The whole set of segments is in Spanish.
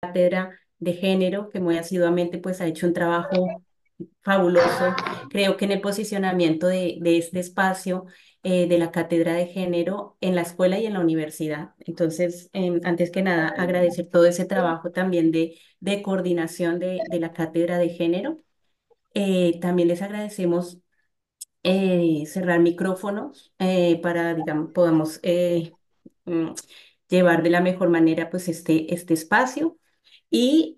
cátedra de género, que muy asiduamente pues ha hecho un trabajo fabuloso. Creo que en el posicionamiento de este espacio de la cátedra de género en la escuela y en la universidad. Entonces, antes que nada, agradecer todo ese trabajo también de coordinación de la cátedra de género. También les agradecemos cerrar micrófonos para, digamos, podamos mm, llevar de la mejor manera pues este espacio. Y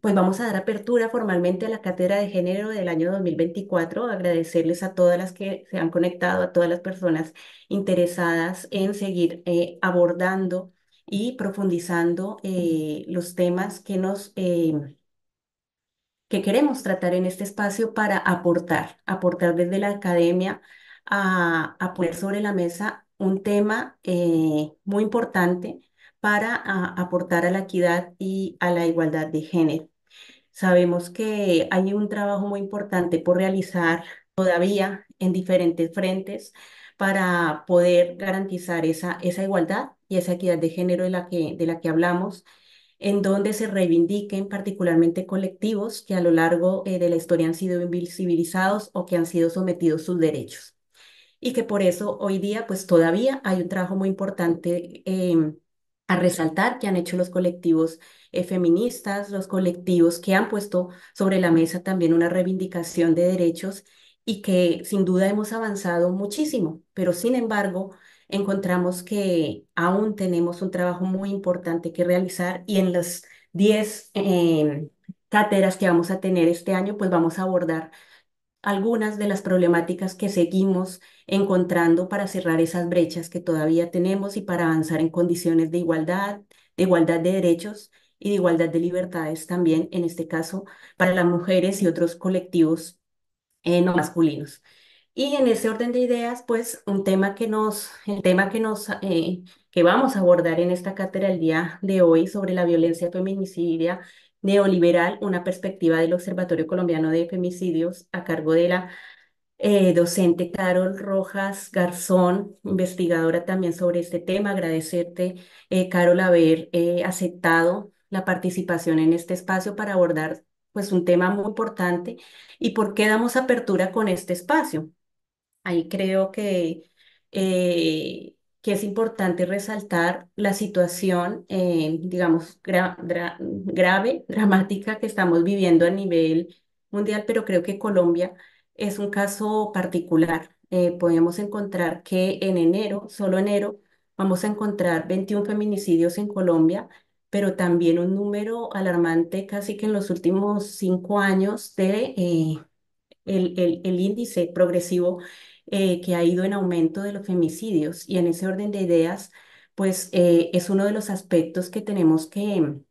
pues vamos a dar apertura formalmente a la Cátedra de Género del año 2024. Agradecerles a todas las que se han conectado, a todas las personas interesadas en seguir abordando y profundizando los temas que queremos tratar en este espacio para aportar desde la academia a poner sobre la mesa un tema muy importante para aportar a la equidad y a la igualdad de género. Sabemos que hay un trabajo muy importante por realizar todavía en diferentes frentes para poder garantizar esa igualdad y esa equidad de género de la que hablamos, en donde se reivindiquen particularmente colectivos que a lo largo de la historia han sido invisibilizados o que han sido sometidos sus derechos. Y que por eso hoy día pues todavía hay un trabajo muy importante a resaltar que han hecho los colectivos feministas, los colectivos que han puesto sobre la mesa también una reivindicación de derechos y que sin duda hemos avanzado muchísimo, pero sin embargo encontramos que aún tenemos un trabajo muy importante que realizar y en las 10 cátedras que vamos a tener este año pues vamos a abordar algunas de las problemáticas que seguimos encontrando para cerrar esas brechas que todavía tenemos y para avanzar en condiciones de igualdad de derechos y de igualdad de libertades también, en este caso, para las mujeres y otros colectivos no masculinos. Y en ese orden de ideas, pues el tema que vamos a abordar en esta cátedra el día de hoy sobre la violencia feminicidia neoliberal, una perspectiva del Observatorio Colombiano de Femicidios a cargo de la docente Carol Rojas Garzón, investigadora también sobre este tema. Agradecerte, Carol, haber aceptado la participación en este espacio para abordar pues un tema muy importante y por qué damos apertura con este espacio. Ahí creo que es importante resaltar la situación, digamos, grave, dramática que estamos viviendo a nivel mundial, pero creo que Colombia es un caso particular. Podemos encontrar que en enero, solo enero, vamos a encontrar 21 feminicidios en Colombia, pero también un número alarmante casi que en los últimos 5 años de el índice progresivo que ha ido en aumento de los femicidios. Y en ese orden de ideas, pues es uno de los aspectos que tenemos que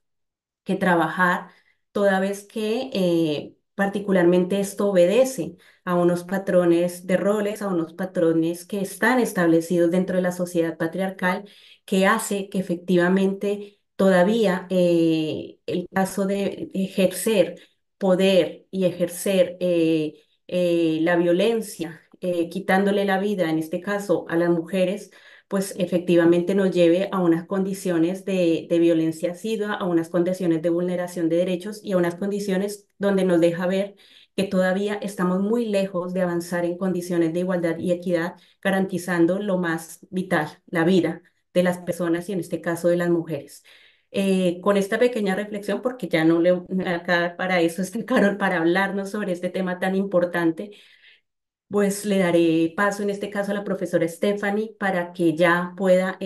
trabajar, toda vez que particularmente esto obedece a unos patrones de roles, a unos patrones que están establecidos dentro de la sociedad patriarcal, que hace que efectivamente todavía el caso de ejercer poder y ejercer la violencia, quitándole la vida, en este caso a las mujeres, pues efectivamente nos lleve a unas condiciones de violencia asidua, a unas condiciones de vulneración de derechos y a unas condiciones donde nos deja ver que todavía estamos muy lejos de avanzar en condiciones de igualdad y equidad, garantizando lo más vital, la vida de las personas y en este caso de las mujeres. Con esta pequeña reflexión, porque ya no le acá para eso está Carol, para hablarnos sobre este tema tan importante, pues le daré paso en este caso a la profesora Stephanie para que ya pueda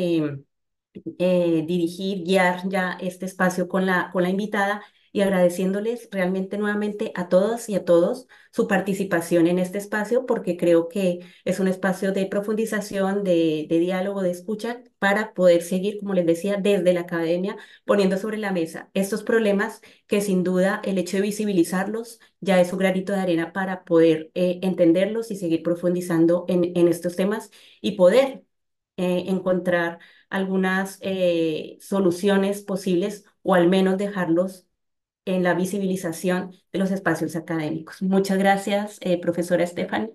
dirigir, guiar ya este espacio con la invitada y agradeciéndoles realmente nuevamente a todas y a todos su participación en este espacio porque creo que es un espacio de profundización, de diálogo, de escucha para poder seguir, como les decía, desde la academia poniendo sobre la mesa estos problemas que sin duda el hecho de visibilizarlos ya es un granito de arena para poder entenderlos y seguir profundizando en estos temas y poder encontrar algunas soluciones posibles o al menos dejarlos en la visibilización de los espacios académicos. Muchas gracias, profesora Estefan.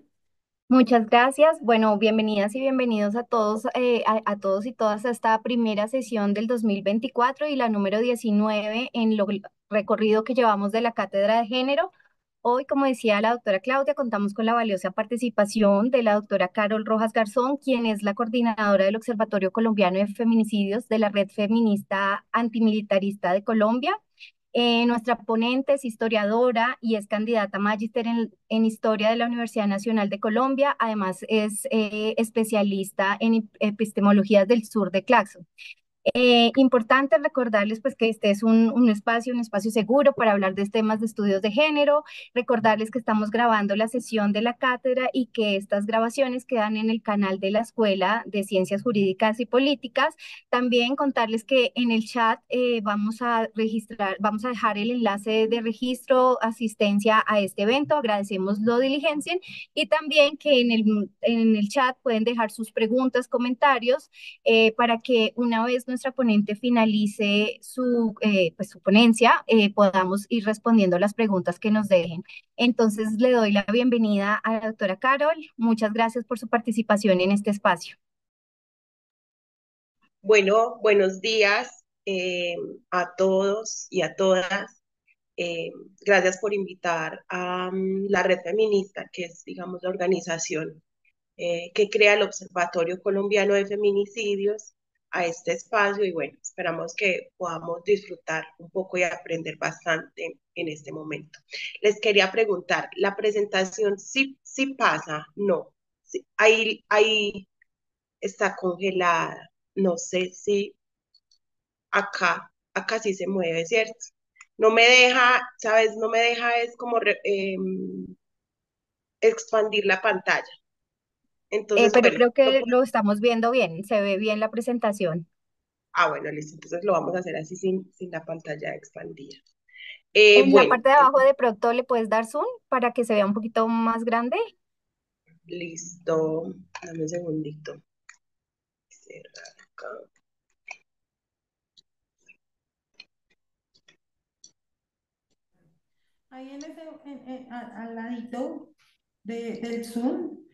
Muchas gracias. Bueno, bienvenidas y bienvenidos a todos, a todos y todas a esta primera sesión del 2024 y la número 19 en lo recorrido que llevamos de la Cátedra de Género. Hoy, como decía la doctora Claudia, contamos con la valiosa participación de la doctora Carol Rojas Garzón, quien es la coordinadora del Observatorio Colombiano de Feminicidios de la Red Feminista Antimilitarista de Colombia. Nuestra ponente es historiadora y es candidata a magíster en Historia de la Universidad Nacional de Colombia. Además, es especialista en epistemologías del sur de Claxo. Importante recordarles pues que este es un espacio seguro para hablar de temas de estudios de género, recordarles que estamos grabando la sesión de la cátedra y que estas grabaciones quedan en el canal de la Escuela de Ciencias Jurídicas y Políticas. También contarles que en el chat vamos a dejar el enlace de registro, asistencia a este evento, agradecemos lo diligencien y también que en el chat pueden dejar sus preguntas, comentarios para que una vez nuestra ponente finalice pues, su ponencia, podamos ir respondiendo las preguntas que nos dejen. Entonces, le doy la bienvenida a la doctora Carol. Muchas gracias por su participación en este espacio. Bueno, buenos días a todos y a todas. Gracias por invitar a la Red Feminista, que es, digamos, la organización que crea el Observatorio Colombiano de Feminicidios a este espacio y bueno, esperamos que podamos disfrutar un poco y aprender bastante en este momento. Les quería preguntar, ¿la presentación sí pasa? No, sí, ahí está congelada. No sé si acá sí se mueve, ¿cierto? No me deja, ¿sabes? No me deja es como expandir la pantalla. Entonces, Pero bueno, creo que lo estamos viendo bien, se ve bien la presentación. bueno, listo. Entonces lo vamos a hacer así sin la pantalla expandida. En la Bueno, parte de abajo de pronto le puedes dar zoom para que se vea un poquito más grande. listo. Dame un segundito. Cerrar acá. Ahí al ladito del Zoom,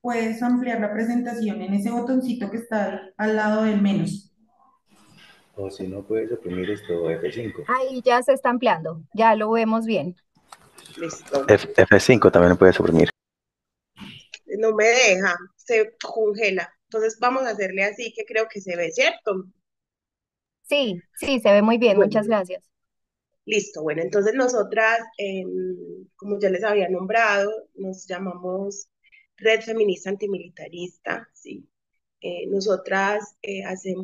puedes ampliar la presentación en ese botoncito que está ahí, al lado del menos. O si no, puedes oprimir esto F5. Ahí ya se está ampliando, ya lo vemos bien. Listo. F5 también lo puedes oprimir. No me deja, se congela. Entonces vamos a hacerle así que creo que se ve, ¿cierto? Sí, sí, se ve muy bien, muchas Bueno, gracias. listo. Bueno, entonces nosotras, como ya les había nombrado, nos llamamos Red Feminista Antimilitarista, ¿sí? Nosotras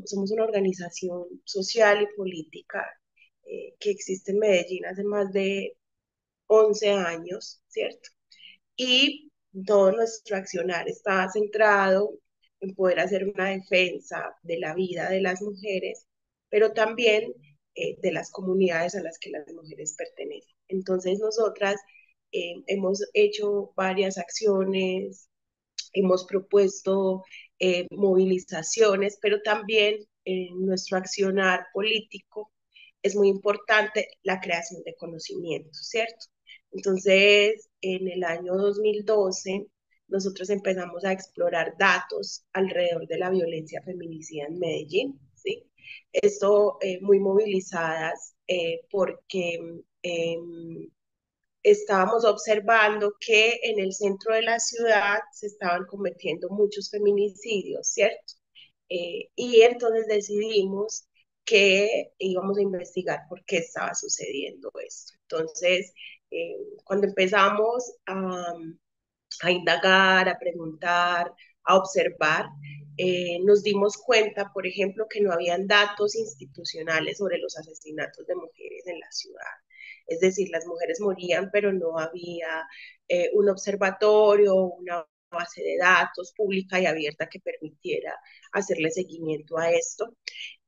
somos una organización social y política que existe en Medellín hace más de 11 años, ¿cierto? Y todo nuestro accionar está centrado en poder hacer una defensa de la vida de las mujeres, pero también de las comunidades a las que las mujeres pertenecen. Entonces, nosotras hemos hecho varias acciones, hemos propuesto movilizaciones, pero también en nuestro accionar político es muy importante la creación de conocimiento, ¿cierto? Entonces, en el año 2012, nosotros empezamos a explorar datos alrededor de la violencia feminicida en Medellín, ¿sí? Esto muy movilizadas porque estábamos observando que en el centro de la ciudad se estaban cometiendo muchos feminicidios, ¿cierto? Y entonces decidimos que íbamos a investigar por qué estaba sucediendo esto. Entonces, cuando empezamos a indagar, a preguntar, a observar, nos dimos cuenta, por ejemplo, que no habían datos institucionales sobre los asesinatos de mujeres en la ciudad. Es decir, las mujeres morían, pero no había un observatorio, una base de datos pública y abierta que permitiera hacerle seguimiento a esto.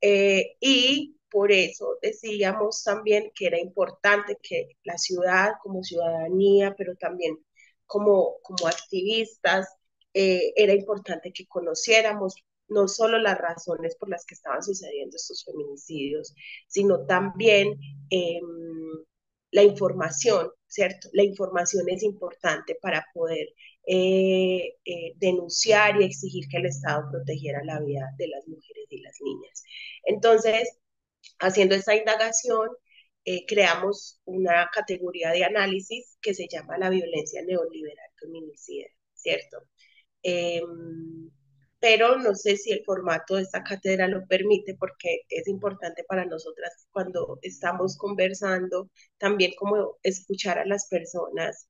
Y por eso decíamos también que era importante que la ciudad como ciudadanía, pero también como activistas, era importante que conociéramos no solo las razones por las que estaban sucediendo estos feminicidios, sino también la información, ¿cierto? La información es importante para poder denunciar y exigir que el Estado protegiera la vida de las mujeres y las niñas. Entonces, haciendo esta indagación, creamos una categoría de análisis que se llama la violencia neoliberal feminicida, ¿cierto? Eh, pero no sé si el formato de esta cátedra lo permite porque es importante para nosotras cuando estamos conversando también como escuchar a las personas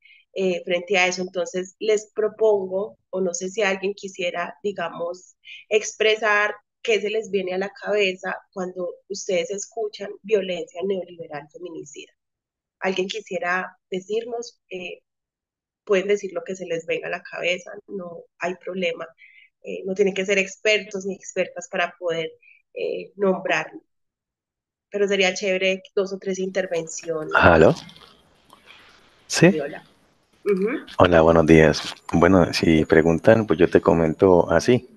frente a eso. Entonces les propongo, o no sé si alguien quisiera, digamos, expresar qué se les viene a la cabeza cuando ustedes escuchan violencia neoliberal feminicida. ¿Alguien quisiera decirnos? Pueden decir lo que se les venga a la cabeza, no hay problema. No tienen que ser expertos ni expertas para poder nombrarlo. Pero sería chévere dos o tres intervenciones. ¿Aló? Sí, ¿Sí? hola. Ujú. Hola, buenos días. Bueno, si preguntan, pues yo te comento así.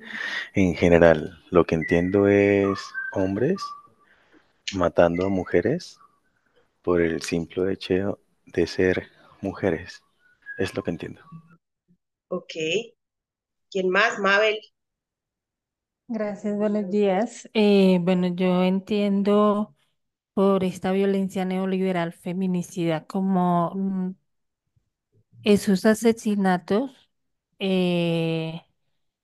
En general, lo que entiendo es hombres matando a mujeres por el simple hecho de ser mujeres. Es lo que entiendo. Ok. ¿Quién más? Mabel. Gracias, buenos días. Bueno, yo entiendo por esta violencia neoliberal feminicida como esos asesinatos, eh,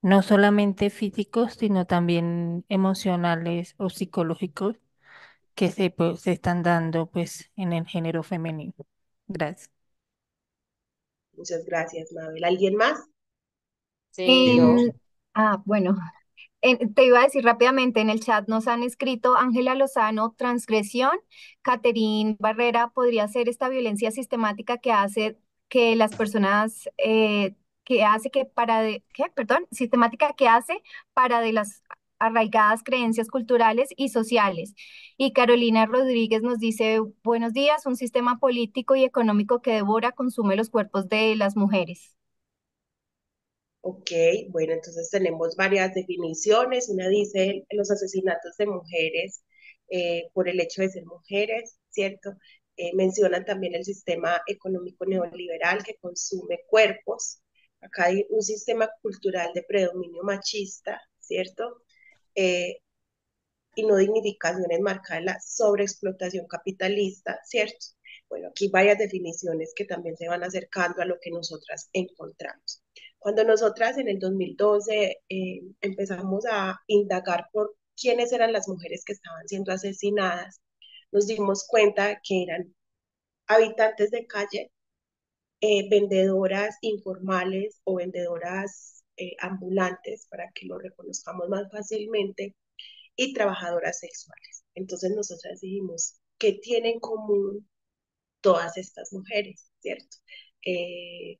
no solamente físicos, sino también emocionales o psicológicos que se están dando pues en el género femenino. Gracias. Muchas gracias, Mabel. ¿Alguien más? En, Sí, yo. bueno, te iba a decir rápidamente, en el chat nos han escrito Ángela Lozano, transgresión, Caterín Barrera, podría ser esta violencia sistemática que hace que las personas, que hace que para de, ¿qué? Perdón, sistemática que hace para de las arraigadas creencias culturales y sociales. Y Carolina Rodríguez nos dice, buenos días, un sistema político y económico que devora, consume los cuerpos de las mujeres. Ok, bueno, entonces tenemos varias definiciones. Una dice los asesinatos de mujeres por el hecho de ser mujeres, ¿cierto? Mencionan también el sistema económico neoliberal que consume cuerpos. Acá hay un sistema cultural de predominio machista, ¿cierto? Eh, y no dignificación enmarcada en la sobreexplotación capitalista, ¿cierto? Bueno, aquí varias definiciones que también se van acercando a lo que nosotras encontramos. Cuando nosotras en el 2012 empezamos a indagar por quiénes eran las mujeres que estaban siendo asesinadas, nos dimos cuenta que eran habitantes de calle, vendedoras informales o vendedoras ambulantes, para que lo reconozcamos más fácilmente, y trabajadoras sexuales. Entonces nosotras dijimos, ¿qué tienen en común todas estas mujeres, cierto? Eh,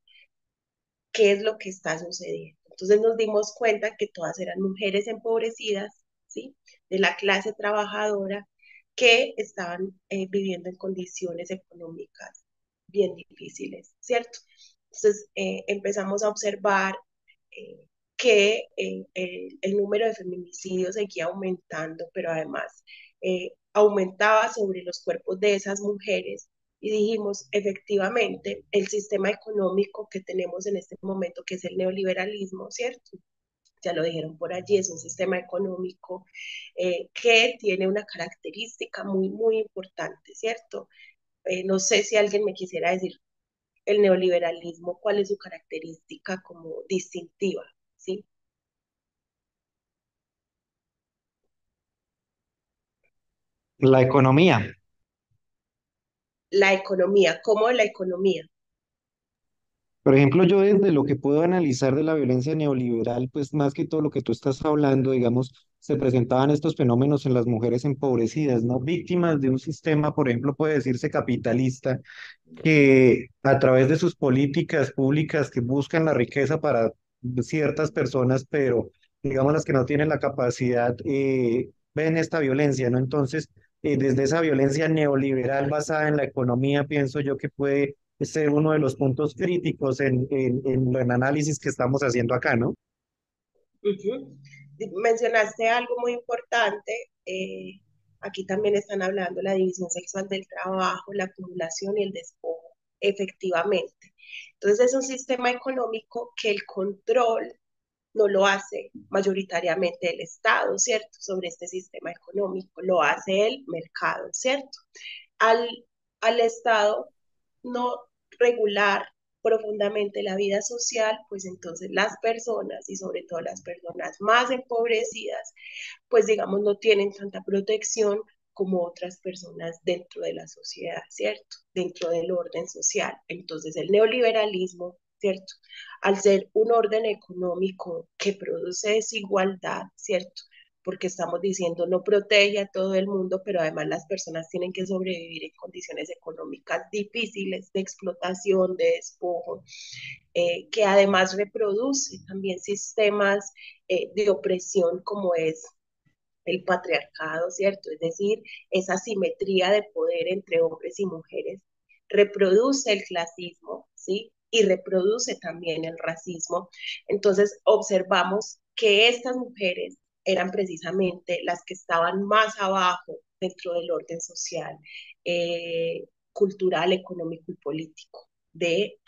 ¿Qué es lo que está sucediendo? Entonces nos dimos cuenta que todas eran mujeres empobrecidas, ¿sí? De la clase trabajadora que estaban viviendo en condiciones económicas bien difíciles, ¿cierto? Entonces empezamos a observar que el número de feminicidios seguía aumentando, pero además aumentaba sobre los cuerpos de esas mujeres y dijimos, efectivamente, el sistema económico que tenemos en este momento, que es el neoliberalismo, ¿cierto? Ya lo dijeron por allí, es un sistema económico que tiene una característica muy, muy importante, ¿cierto? No sé si alguien me quisiera decir el neoliberalismo, cuál es su característica como distintiva, ¿sí? La economía. La economía, ¿cómo la economía? Por ejemplo, yo desde lo que puedo analizar de la violencia neoliberal, pues más que todo lo que tú estás hablando, digamos, se presentaban estos fenómenos en las mujeres empobrecidas, ¿no? Víctimas de un sistema, por ejemplo, puede decirse capitalista, que a través de sus políticas públicas que buscan la riqueza para ciertas personas, pero digamos las que no tienen la capacidad, ven esta violencia, ¿no? Entonces, desde esa violencia neoliberal basada en la economía, pienso yo que puede ser uno de los puntos críticos en el análisis que estamos haciendo acá, ¿no? Ujú. Mencionaste algo muy importante. Aquí también están hablando de la división sexual del trabajo, la acumulación y el despojo. efectivamente. Entonces es un sistema económico que el control no lo hace mayoritariamente el Estado, ¿cierto? Sobre este sistema económico, lo hace el mercado, ¿cierto? Al, al Estado no regular profundamente la vida social, pues entonces las personas y sobre todo las personas más empobrecidas, pues digamos no tienen tanta protección como otras personas dentro de la sociedad, ¿cierto? Dentro del orden social. Entonces el neoliberalismo, ¿cierto? Al ser un orden económico que produce desigualdad, ¿cierto? Porque estamos diciendo no protege a todo el mundo, pero además las personas tienen que sobrevivir en condiciones económicas difíciles, de explotación, de despojo, que además reproduce también sistemas de opresión como es el patriarcado, ¿cierto? Es decir, esa simetría de poder entre hombres y mujeres reproduce el clasismo, ¿sí? Y reproduce también el racismo. Entonces, observamos que estas mujeres eran precisamente las que estaban más abajo dentro del orden social, cultural, económico y político de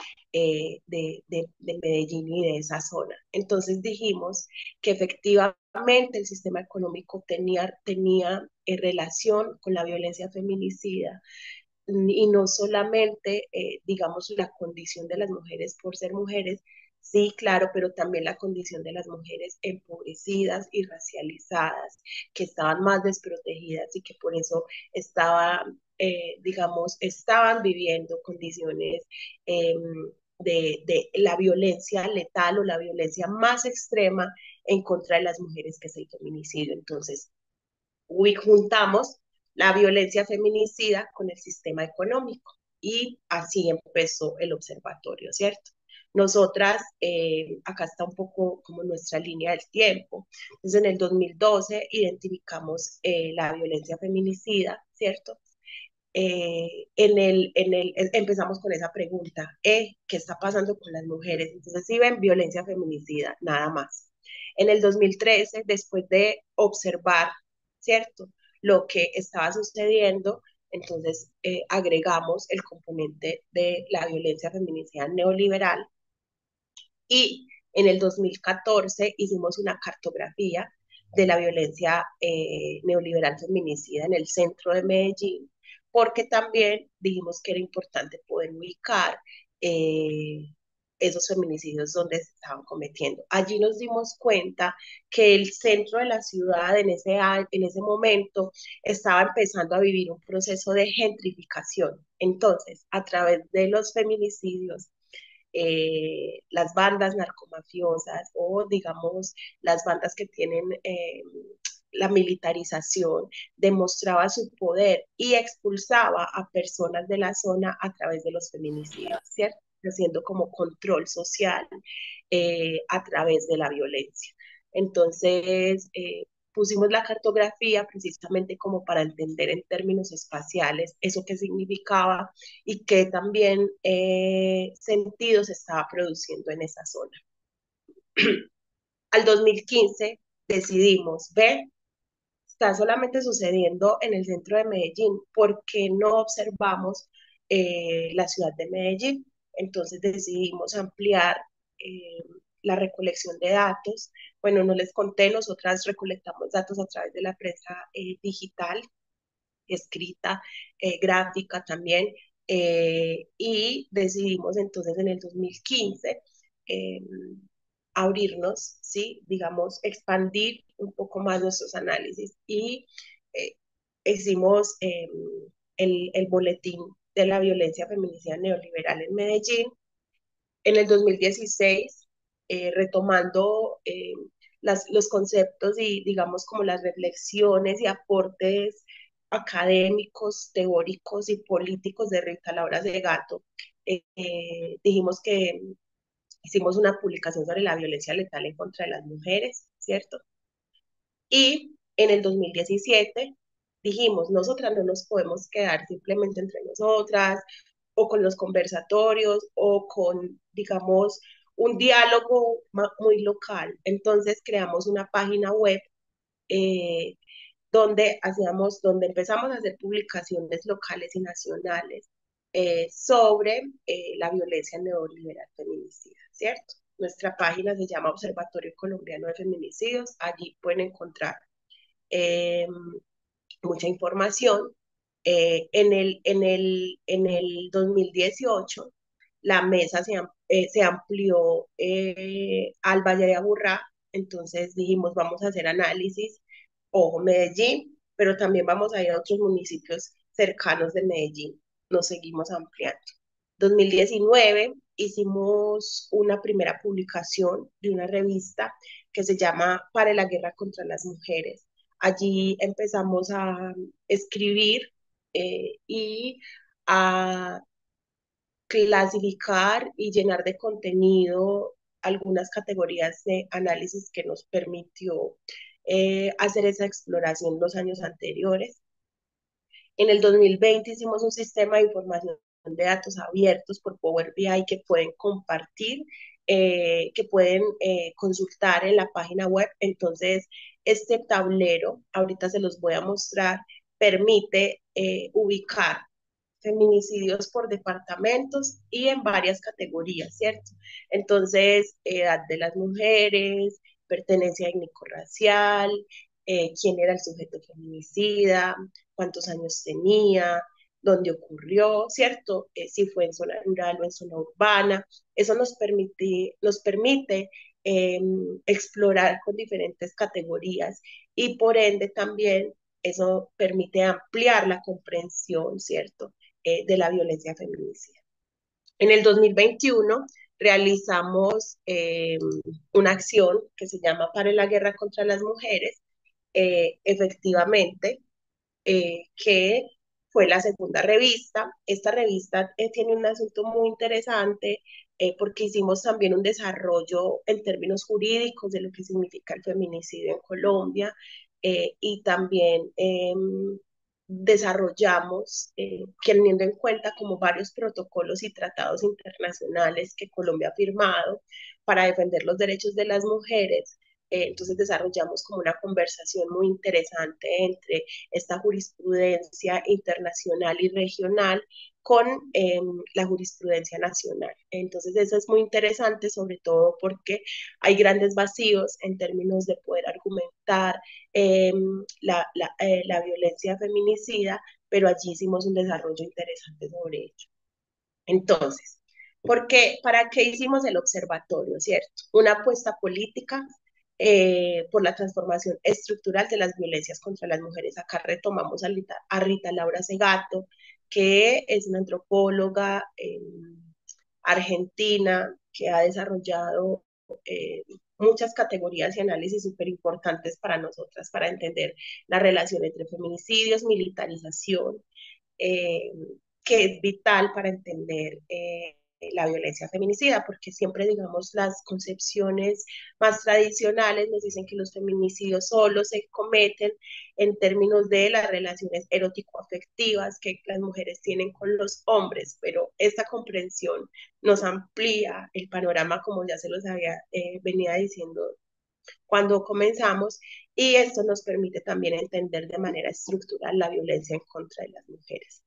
Medellín y de esa zona. Entonces dijimos que efectivamente el sistema económico tenía relación con la violencia feminicida y no solamente, digamos, la condición de las mujeres por ser mujeres, sí, claro, pero también la condición de las mujeres empobrecidas y racializadas, que estaban más desprotegidas y que por eso estaban, digamos, estaban viviendo condiciones eh, de la violencia letal o la violencia más extrema en contra de las mujeres, que es el feminicidio. Entonces, juntamos la violencia feminicida con el sistema económico y así empezó el observatorio, ¿cierto? Nosotras, acá está un poco como nuestra línea del tiempo. Entonces, en el 2012 identificamos la violencia feminicida, ¿cierto? Empezamos con esa pregunta, ¿qué está pasando con las mujeres? Entonces, si ven violencia feminicida, nada más. En el 2013, después de observar, ¿cierto? Lo que estaba sucediendo, entonces agregamos el componente de la violencia feminicida neoliberal y en el 2014 hicimos una cartografía de la violencia neoliberal feminicida en el centro de Medellín, porque también dijimos que era importante poder ubicar eh, esos feminicidios donde se estaban cometiendo. Allí nos dimos cuenta que el centro de la ciudad en ese momento estaba empezando a vivir un proceso de gentrificación. Entonces, a través de los feminicidios, las bandas narcomafiosas o digamos las bandas que tienen la militarización, demostraba su poder y expulsaba a personas de la zona a través de los feminicidios, ¿cierto? Haciendo como control social a través de la violencia. Entonces, pusimos la cartografía precisamente como para entender en términos espaciales eso que significaba y qué también sentido se estaba produciendo en esa zona. Al 2015 decidimos ver, está solamente sucediendo en el centro de Medellín, ¿por qué no observamos la ciudad de Medellín? Entonces decidimos ampliar eh, la recolección de datos. Bueno, no les conté, nosotras recolectamos datos a través de la prensa digital, escrita, gráfica también, y decidimos entonces en el 2015 eh, abrirnos, ¿sí? Digamos, expandir un poco más nuestros análisis y eh, hicimos el boletín de la violencia feminicida neoliberal en Medellín. En el 2016, retomando los conceptos y digamos como las reflexiones y aportes académicos, teóricos y políticos de Rita Laura Segato, dijimos que hicimos una publicación sobre la violencia letal en contra de las mujeres, ¿cierto? Y en el 2017 dijimos, nosotras no nos podemos quedar simplemente entre nosotras o con los conversatorios o con, digamos, un diálogo muy local. Entonces creamos una página web eh, donde empezamos a hacer publicaciones locales y nacionales sobre la violencia neoliberal feminicida, ¿cierto? Nuestra página se llama Observatorio Colombiano de Feminicidios. Allí pueden encontrar eh, mucha información. En el 2018, la mesa se amplió al Valle de Aburrá, entonces dijimos, vamos a hacer análisis, ojo, Medellín, pero también vamos a ir a otros municipios cercanos de Medellín, nos seguimos ampliando. 2019 hicimos una primera publicación de una revista que se llama Para la Guerra contra las Mujeres. Allí empezamos a escribir y a clasificar y llenar de contenido algunas categorías de análisis que nos permitió hacer esa exploración los años anteriores. En el 2020 hicimos un sistema de información de datos abiertos por Power BI que pueden compartir, que pueden consultar en la página web. Entonces, este tablero, ahorita se los voy a mostrar, permite ubicar feminicidios por departamentos y en varias categorías, ¿cierto? Entonces, edad de las mujeres, pertenencia étnico-racial, quién era el sujeto feminicida, cuántos años tenía, dónde ocurrió, ¿cierto? Si fue en zona rural o en zona urbana. Eso nos permite explorar con diferentes categorías y por ende también eso permite ampliar la comprensión, ¿cierto? De la violencia feminicida. En el 2021 realizamos una acción que se llama Para la Guerra contra las Mujeres, efectivamente, que fue la segunda revista. Esta revista tiene un asunto muy interesante porque hicimos también un desarrollo en términos jurídicos de lo que significa el feminicidio en Colombia y también desarrollamos, teniendo en cuenta como varios protocolos y tratados internacionales que Colombia ha firmado para defender los derechos de las mujeres. Entonces desarrollamos como una conversación muy interesante entre esta jurisprudencia internacional y regional con la jurisprudencia nacional. Entonces eso es muy interesante, sobre todo porque hay grandes vacíos en términos de poder argumentar eh, la violencia feminicida, pero allí hicimos un desarrollo interesante sobre ello. Entonces, ¿para qué hicimos el observatorio, cierto? Una apuesta política por la transformación estructural de las violencias contra las mujeres. Acá retomamos a Rita Laura Segato, que es una antropóloga argentina que ha desarrollado muchas categorías y análisis súper importantes para nosotras, para entender la relación entre feminicidios, militarización, eh, que es vital para entender la violencia feminicida, porque siempre, digamos, las concepciones más tradicionales nos dicen que los feminicidios solo se cometen en términos de las relaciones erótico-afectivas que las mujeres tienen con los hombres, pero esta comprensión nos amplía el panorama, como ya se los había venía diciendo cuando comenzamos, y esto nos permite también entender de manera estructural la violencia en contra de las mujeres.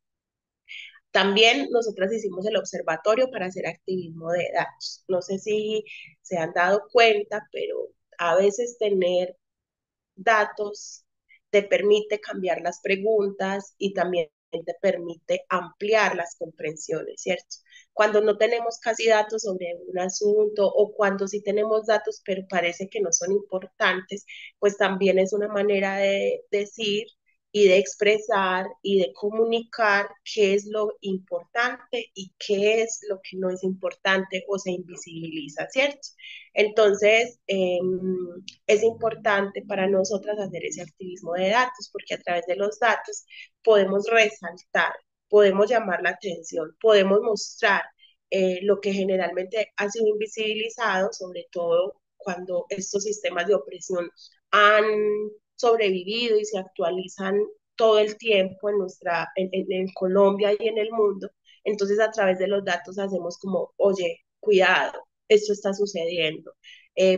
También nosotras hicimos el observatorio para hacer activismo de datos. No sé si se han dado cuenta, pero a veces tener datos te permite cambiar las preguntas y también te permite ampliar las comprensiones, ¿cierto? Cuando no tenemos casi datos sobre un asunto o cuando sí tenemos datos pero parece que no son importantes, pues también es una manera de decir y de expresar y de comunicar qué es lo importante y qué es lo que no es importante o se invisibiliza, ¿cierto? Entonces, es importante para nosotras hacer ese activismo de datos, porque a través de los datos podemos resaltar, podemos llamar la atención, podemos mostrar lo que generalmente ha sido invisibilizado, sobre todo cuando estos sistemas de opresión han sobrevivido y se actualizan todo el tiempo en Colombia y en el mundo. Entonces, a través de los datos hacemos como, oye, cuidado, esto está sucediendo.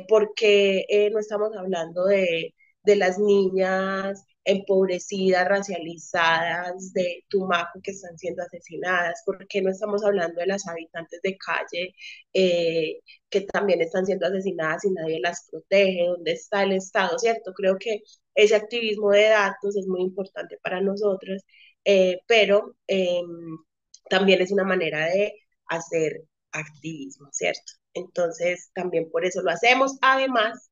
Porque no estamos hablando de las niñas empobrecidas, racializadas de Tumaco que están siendo asesinadas? ¿Por qué no estamos hablando de las habitantes de calle que también están siendo asesinadas y nadie las protege? ¿Dónde está el Estado? ¿Cierto? Creo que ese activismo de datos es muy importante para nosotros, pero también es una manera de hacer activismo, ¿cierto? Entonces, también por eso lo hacemos. Además,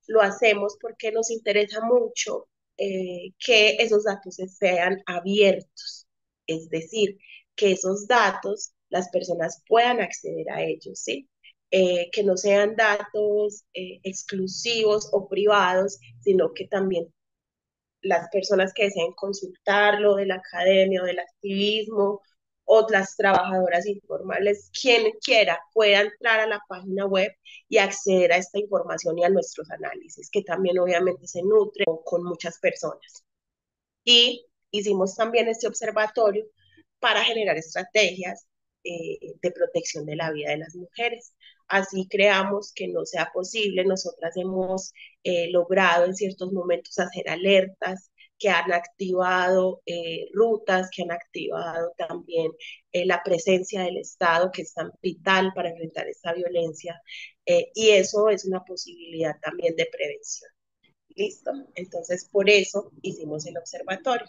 lo hacemos porque nos interesa mucho que esos datos sean abiertos, es decir, que esos datos las personas puedan acceder a ellos, ¿sí? Que no sean datos exclusivos o privados, sino que también las personas que deseen consultarlo, de la academia o del activismo, o las trabajadoras informales, quien quiera pueda entrar a la página web y acceder a esta información y a nuestros análisis, que también obviamente se nutre con muchas personas. Y hicimos también este observatorio para generar estrategias de protección de la vida de las mujeres. Así creamos que no sea posible. Nosotras hemos logrado en ciertos momentos hacer alertas que han activado rutas, que han activado también la presencia del Estado, que es tan vital para enfrentar esta violencia. Y eso es una posibilidad también de prevención. ¿Listo? Entonces, por eso hicimos el observatorio.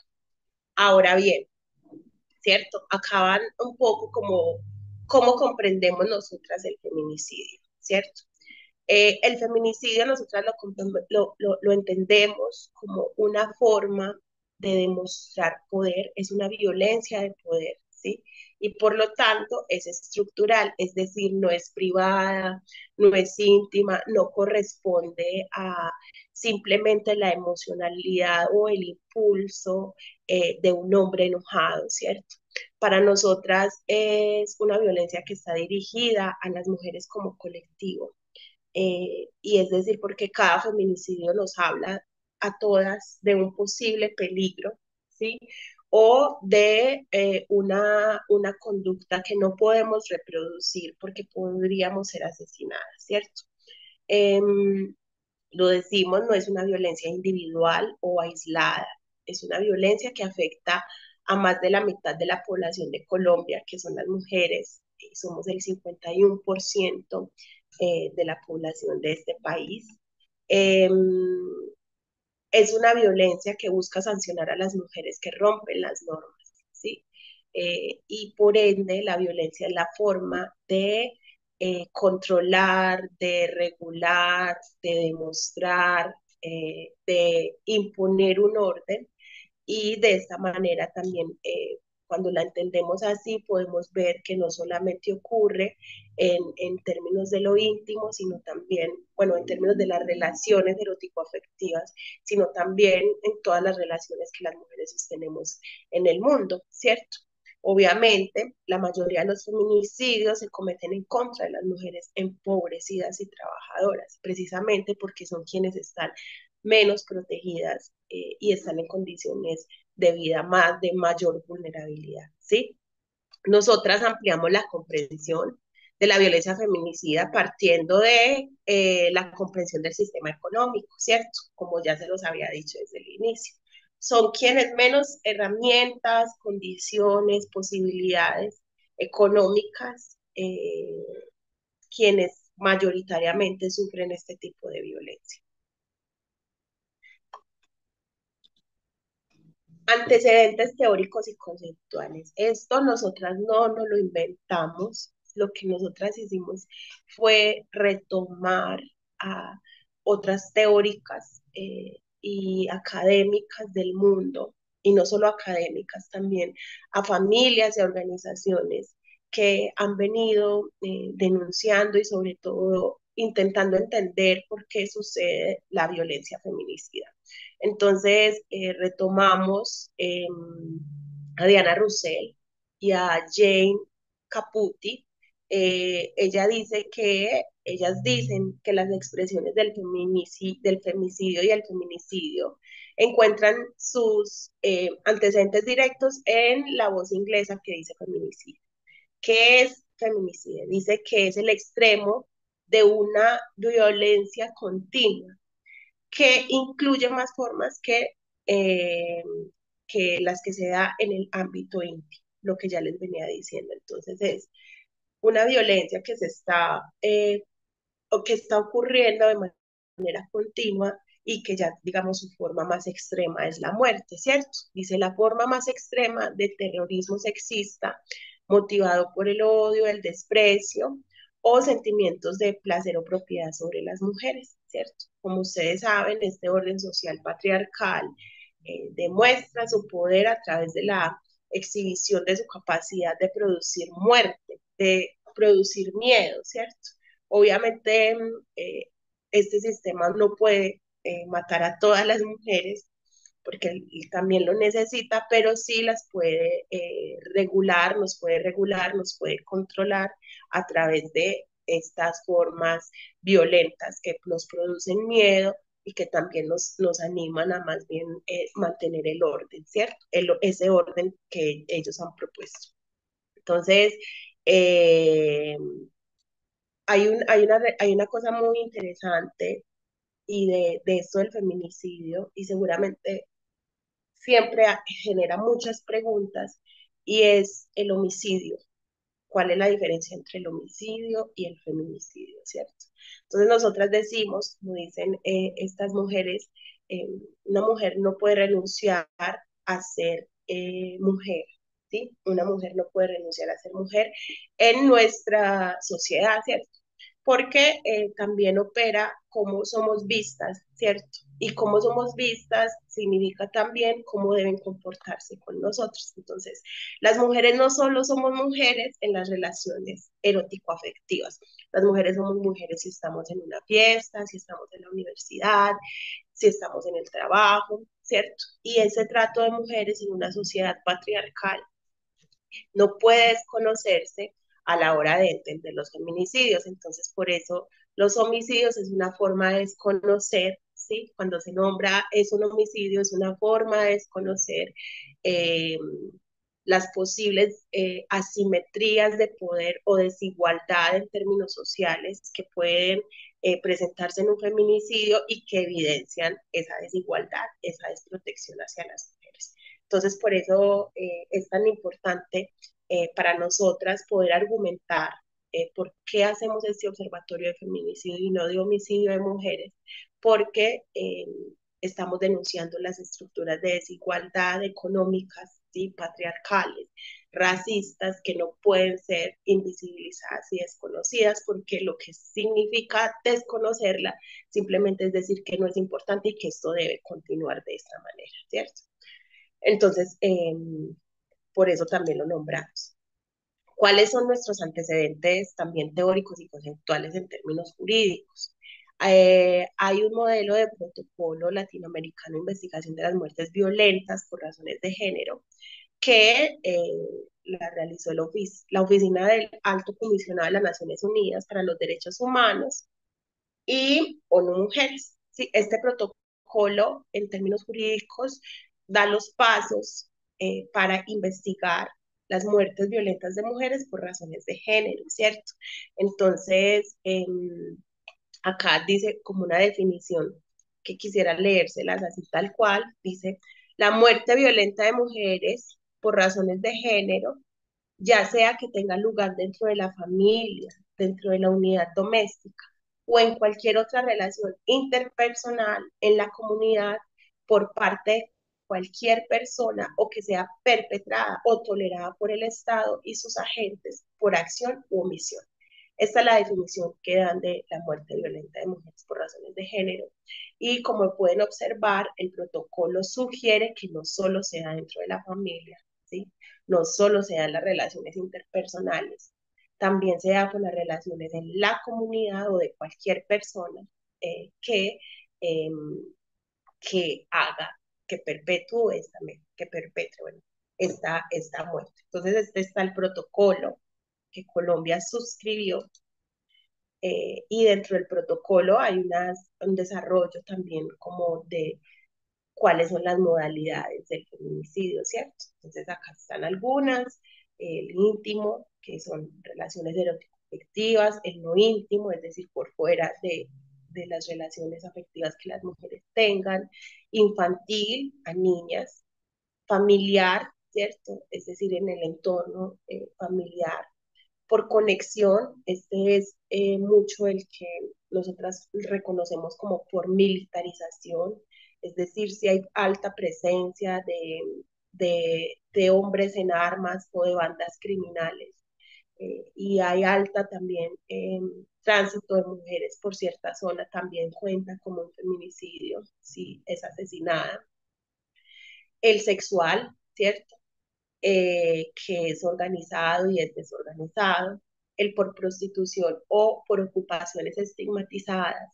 Ahora bien, ¿cierto? Acaban un poco como cómo comprendemos nosotras el feminicidio, ¿cierto? El feminicidio nosotras lo entendemos como una forma de demostrar poder, es una violencia de poder, ¿sí? Y por lo tanto es estructural, es decir, no es privada, no es íntima, no corresponde a simplemente la emocionalidad o el impulso de un hombre enojado, ¿cierto? Para nosotras es una violencia que está dirigida a las mujeres como colectivo, y es decir, porque cada feminicidio nos habla a todas de un posible peligro, ¿sí? O de una conducta que no podemos reproducir porque podríamos ser asesinadas, ¿cierto? Lo decimos, no es una violencia individual o aislada, es una violencia que afecta a más de la mitad de la población de Colombia, que son las mujeres, y somos el 51% de la población de este país. Eh, es una violencia que busca sancionar a las mujeres que rompen las normas, ¿sí? Y por ende la violencia es la forma de controlar, de regular, de demostrar, de imponer un orden, y de esta manera también, cuando la entendemos así, podemos ver que no solamente ocurre en términos de lo íntimo, sino también, bueno, en términos de las relaciones erótico-afectivas, sino también en todas las relaciones que las mujeres sostenemos en el mundo, ¿cierto? Obviamente, la mayoría de los feminicidios se cometen en contra de las mujeres empobrecidas y trabajadoras, precisamente porque son quienes están menos protegidas y están en condiciones de vida más de mayor vulnerabilidad, ¿sí? Nosotras ampliamos la comprensión de la violencia feminicida partiendo de la comprensión del sistema económico, ¿cierto? Como ya se los había dicho desde el inicio. Son quienes menos herramientas, condiciones, posibilidades económicas, quienes mayoritariamente sufren este tipo de violencia. Antecedentes teóricos y conceptuales. Esto nosotras no nos lo inventamos. Lo que nosotras hicimos fue retomar a otras teóricas y académicas del mundo, y no solo académicas, también a familias y organizaciones que han venido denunciando y sobre todo intentando entender por qué sucede la violencia feminicida. Entonces, retomamos a Diana Russell y a Jane Caputi. Ellas dicen que las expresiones del femicidio y el feminicidio encuentran sus antecedentes directos en la voz inglesa que dice feminicidio. ¿Qué es feminicidio? Dice que es el extremo de una violencia continua que incluye más formas que eh, que las que se da en el ámbito íntimo, lo que ya les venía diciendo. Entonces es una violencia que se está o que está ocurriendo de manera continua y que ya, digamos, su forma más extrema es la muerte, ¿cierto? Dice la forma más extrema de terrorismo sexista motivado por el odio, el desprecio o sentimientos de placer o propiedad sobre las mujeres, ¿cierto? Como ustedes saben, este orden social patriarcal demuestra su poder a través de la exhibición de su capacidad de producir muerte, de producir miedo, ¿cierto? Obviamente, este sistema no puede matar a todas las mujeres porque él también lo necesita, pero sí las puede regular, nos puede controlar a través de estas formas violentas que nos producen miedo y que también nos animan a más bien mantener el orden, ¿cierto? Ese orden que ellos han propuesto. Entonces, eh, hay una cosa muy interesante y de esto del feminicidio, y seguramente siempre genera muchas preguntas, y es el homicidio. ¿Cuál es la diferencia entre el homicidio y el feminicidio, cierto? Entonces nosotras decimos, como dicen estas mujeres, eh, una mujer no puede renunciar a ser mujer, ¿sí? Una mujer no puede renunciar a ser mujer en nuestra sociedad, ¿cierto? Porque también opera cómo somos vistas, ¿cierto? Y cómo somos vistas significa también cómo deben comportarse con nosotros. Entonces, las mujeres no solo somos mujeres en las relaciones erótico-afectivas, las mujeres somos mujeres si estamos en una fiesta, si estamos en la universidad, si estamos en el trabajo, ¿cierto? Y ese trato de mujeres en una sociedad patriarcal no puede desconocerse a la hora de entender los feminicidios. Entonces, por eso los homicidios es una forma de desconocer, ¿sí? Cuando se nombra es un homicidio, es una forma de desconocer eh, las posibles asimetrías de poder o desigualdad en términos sociales que pueden presentarse en un feminicidio y que evidencian esa desigualdad, esa desprotección hacia las mujeres. Entonces, por eso es tan importante para nosotras poder argumentar por qué hacemos este observatorio de feminicidio y no de homicidio de mujeres, porque estamos denunciando las estructuras de desigualdad económicas, ¿sí? Patriarcales, racistas, que no pueden ser invisibilizadas y desconocidas, porque lo que significa desconocerla simplemente es decir que no es importante y que esto debe continuar de esta manera, ¿cierto? Entonces, por eso también lo nombramos. ¿Cuáles son nuestros antecedentes también teóricos y conceptuales en términos jurídicos? Hay un modelo de protocolo latinoamericano de investigación de las muertes violentas por razones de género que la realizó la Oficina del Alto Comisionado de las Naciones Unidas para los Derechos Humanos y ONU Mujeres. Sí, este protocolo, en términos jurídicos, da los pasos para investigar las muertes violentas de mujeres por razones de género, ¿cierto? Entonces, acá dice como una definición que quisiera leérselas así tal cual, dice, la muerte violenta de mujeres por razones de género, ya sea que tenga lugar dentro de la familia, dentro de la unidad doméstica o en cualquier otra relación interpersonal en la comunidad por parte de cualquier persona o que sea perpetrada o tolerada por el Estado y sus agentes por acción u omisión. Esta es la definición que dan de la muerte violenta de mujeres por razones de género. Y como pueden observar, el protocolo sugiere que no solo se da dentro de la familia, ¿sí? No solo se dan las relaciones interpersonales, también se da con las relaciones en la comunidad o de cualquier persona eh, que, eh, que haga, que perpetúe que perpetre, bueno, esta muerte. Entonces, este está el protocolo que Colombia suscribió y dentro del protocolo hay un desarrollo también como de cuáles son las modalidades del feminicidio, ¿cierto? Entonces acá están algunas, el íntimo, que son relaciones erótico-afectivas, el no íntimo, es decir, por fuera de las relaciones afectivas que las mujeres tengan, infantil a niñas, familiar, ¿cierto? Es decir, en el entorno familiar. Por conexión, este es mucho el que nosotras reconocemos como por militarización, es decir, si hay alta presencia de hombres en armas o de bandas criminales. Y hay alta también tránsito de mujeres por cierta zona, también cuenta como un feminicidio si es asesinada. El sexual, ¿cierto? Que es organizado y es desorganizado, el por prostitución o por ocupaciones estigmatizadas,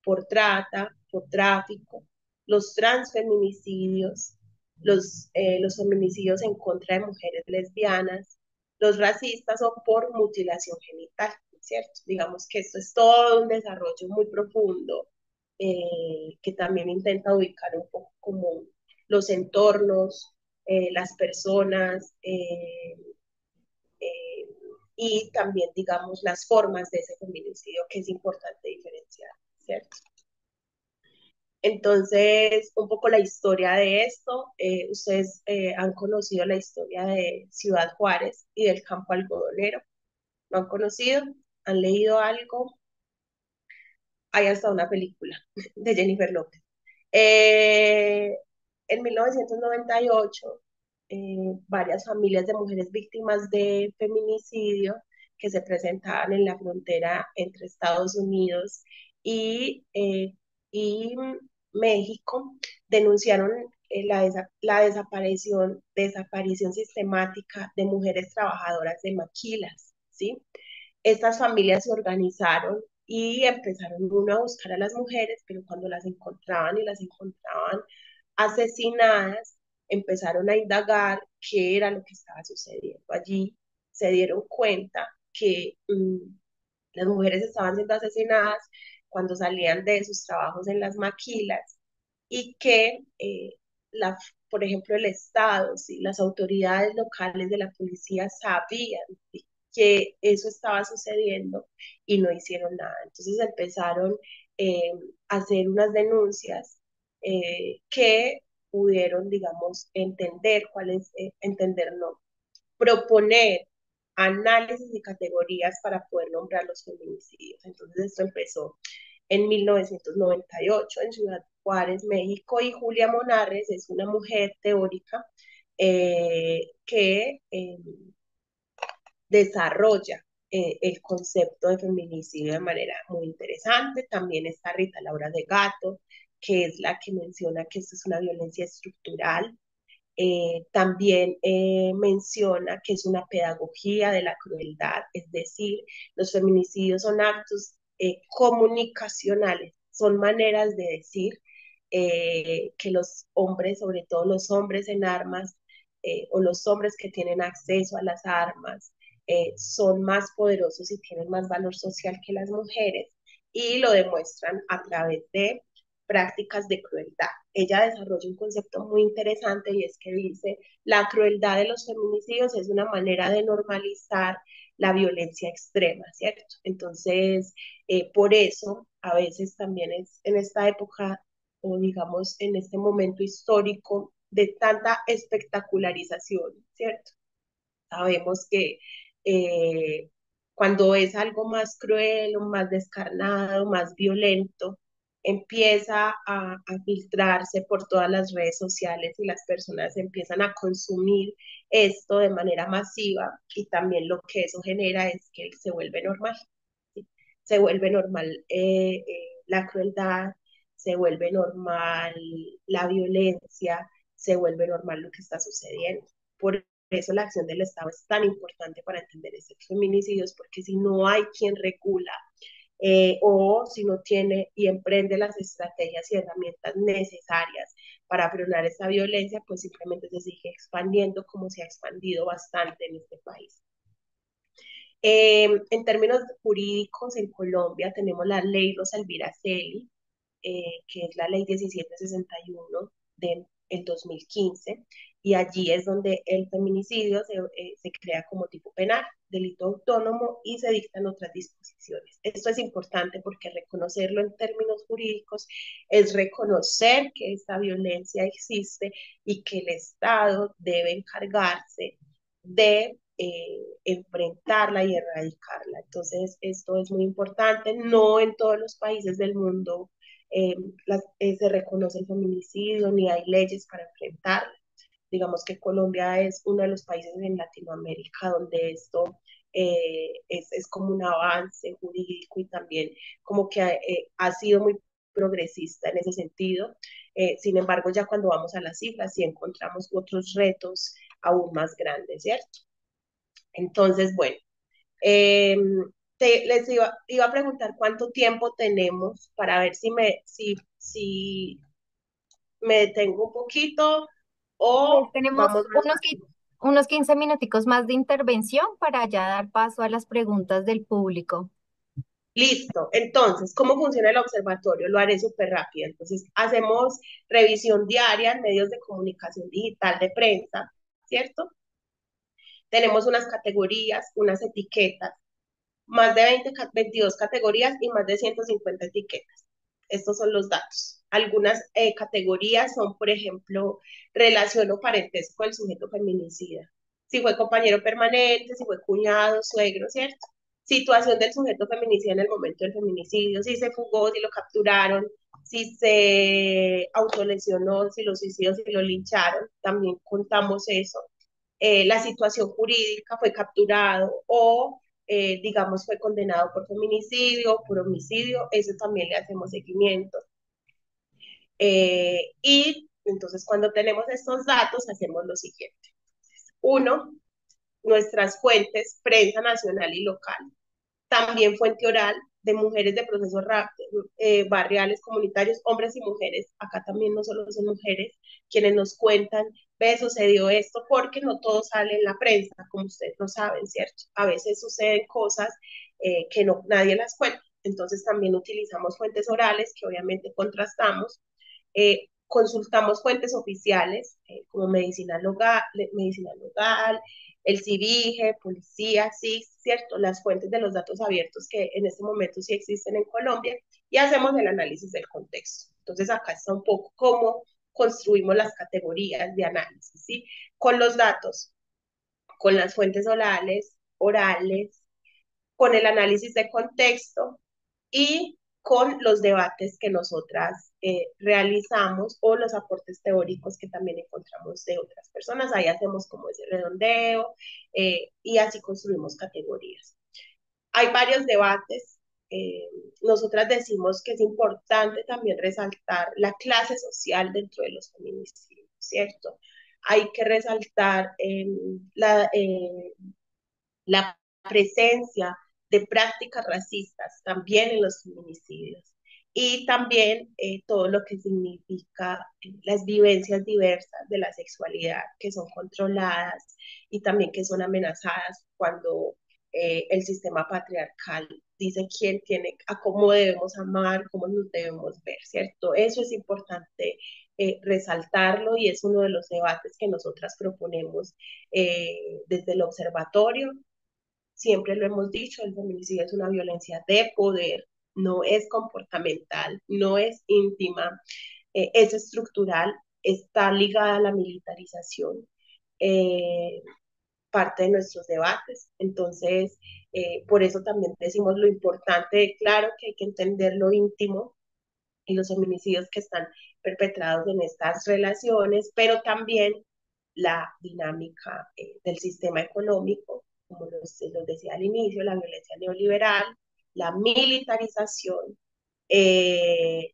por trata, por tráfico, los transfeminicidios, los feminicidios en contra de mujeres lesbianas, los racistas o por mutilación genital, ¿cierto? Digamos que esto es todo un desarrollo muy profundo que también intenta ubicar un poco como los entornos, las personas eh, y también, digamos, las formas de ese feminicidio que es importante diferenciar, ¿cierto? Entonces, un poco la historia de esto, ustedes han conocido la historia de Ciudad Juárez y del campo algodonero, ¿lo han conocido? ¿Han leído algo? Hay hasta una película de Jennifer López. Eh, en 1998, varias familias de mujeres víctimas de feminicidio que se presentaban en la frontera entre Estados Unidos y México denunciaron la desaparición sistemática de mujeres trabajadoras de maquilas, ¿sí? Estas familias se organizaron y empezaron uno a buscar a las mujeres, pero cuando las encontraban y las encontraban asesinadas, empezaron a indagar qué era lo que estaba sucediendo allí. Se dieron cuenta que las mujeres estaban siendo asesinadas cuando salían de sus trabajos en las maquilas y que, la, por ejemplo, el Estado, ¿sí? Las autoridades locales de la policía sabían, ¿sí?, que eso estaba sucediendo y no hicieron nada. Entonces empezaron eh, a hacer unas denuncias que pudieron, digamos, entender entender no, proponer análisis y categorías para poder nombrar los feminicidios. Entonces esto empezó en 1998 en Ciudad Juárez, México, y Julia Monarres es una mujer teórica que desarrolla el concepto de feminicidio de manera muy interesante. También está Rita Laura de Gato, que es la que menciona que esto es una violencia estructural. También menciona que es una pedagogía de la crueldad, es decir, los feminicidios son actos comunicacionales, son maneras de decir que los hombres, sobre todo los hombres en armas o los hombres que tienen acceso a las armas, son más poderosos y tienen más valor social que las mujeres y lo demuestran a través de prácticas de crueldad. Ella desarrolla un concepto muy interesante y es que dice, la crueldad de los feminicidios es una manera de normalizar la violencia extrema, ¿cierto? Entonces, por eso, a veces también es en esta época, o digamos en este momento histórico, de tanta espectacularización, ¿cierto? Sabemos que eh, cuando es algo más cruel o más descarnado, más violento, empieza a filtrarse por todas las redes sociales y las personas empiezan a consumir esto de manera masiva y también lo que eso genera es que se vuelve normal. ¿Sí? Se vuelve normal la crueldad, se vuelve normal la violencia, se vuelve normal lo que está sucediendo. Por eso la acción del Estado es tan importante para entender estos feminicidios, porque si no hay quien regula o si no tiene y emprende las estrategias y herramientas necesarias para frenar esta violencia, pues simplemente se sigue expandiendo como se ha expandido bastante en este país. En términos jurídicos, en Colombia tenemos la ley Rosa Elvira Celi, que es la ley 1761 del 2015, y allí es donde el feminicidio se crea como tipo penal, delito autónomo y se dictan otras disposiciones. Esto es importante porque reconocerlo en términos jurídicos es reconocer que esta violencia existe y que el Estado debe encargarse de enfrentarla y erradicarla. Entonces, esto es muy importante. No en todos los países del mundo se reconoce el feminicidio ni hay leyes para enfrentarlo. Digamos que Colombia es uno de los países en Latinoamérica donde esto es como un avance jurídico y también como que ha sido muy progresista en ese sentido. Sin embargo, ya cuando vamos a las cifras, sí encontramos otros retos aún más grandes, ¿cierto? Entonces, bueno, eh, iba a preguntar cuánto tiempo tenemos para ver si me detengo un poquito Pues o tenemos vamos más rápido. unos 15 minuticos más de intervención para ya dar paso a las preguntas del público. Listo. Entonces, ¿cómo funciona el observatorio? Lo haré súper rápido. Entonces, hacemos revisión diaria en medios de comunicación digital de prensa, ¿cierto? Tenemos unas categorías, unas etiquetas, más de 22 categorías y más de 150 etiquetas. Estos son los datos. Algunas categorías son, por ejemplo, relación o parentesco del sujeto feminicida. Si fue compañero permanente, si fue cuñado, suegro, ¿cierto? Situación del sujeto feminicida en el momento del feminicidio, si se fugó, si lo capturaron, si se autolesionó, si lo suicidó, si lo lincharon, también contamos eso. La situación jurídica, fue capturado o digamos, fue condenado por feminicidio, por homicidio, eso también le hacemos seguimiento. Y entonces cuando tenemos estos datos, hacemos lo siguiente. Uno, nuestras fuentes, prensa nacional y local. También fuente oral de mujeres de procesos barriales, comunitarios, hombres y mujeres. Acá también no solo son mujeres quienes nos cuentan, ve, sucedió esto, porque no todo sale en la prensa, como ustedes lo saben, ¿cierto? A veces suceden cosas que no, nadie las cuenta. Entonces también utilizamos fuentes orales que obviamente contrastamos. Consultamos fuentes oficiales como medicina local, el CIVIGE, policía, sí, cierto, las fuentes de los datos abiertos que en este momento sí existen en Colombia y hacemos el análisis del contexto. Entonces acá está un poco cómo construimos las categorías de análisis, ¿sí? Con los datos, con las fuentes orales, con el análisis de contexto y con los debates que nosotras realizamos o los aportes teóricos que también encontramos de otras personas. Ahí hacemos como ese redondeo y así construimos categorías. Hay varios debates. Nosotras decimos que es importante también resaltar la clase social dentro de los feminicidios, ¿cierto? Hay que resaltar la presencia de prácticas racistas también en los feminicidios y también todo lo que significa las vivencias diversas de la sexualidad que son controladas y también que son amenazadas cuando el sistema patriarcal dice quién tiene, a cómo debemos amar, cómo nos debemos ver, ¿cierto? Eso es importante resaltarlo y es uno de los debates que nosotras proponemos desde el observatorio. Siempre lo hemos dicho, el feminicidio es una violencia de poder, no es comportamental, no es íntima, es estructural, está ligada a la militarización, eh, parte de nuestros debates. Entonces, por eso también decimos lo importante, claro que hay que entender lo íntimo y los feminicidios que están perpetrados en estas relaciones, pero también la dinámica del sistema económico, como los decía al inicio, la violencia neoliberal, la militarización, el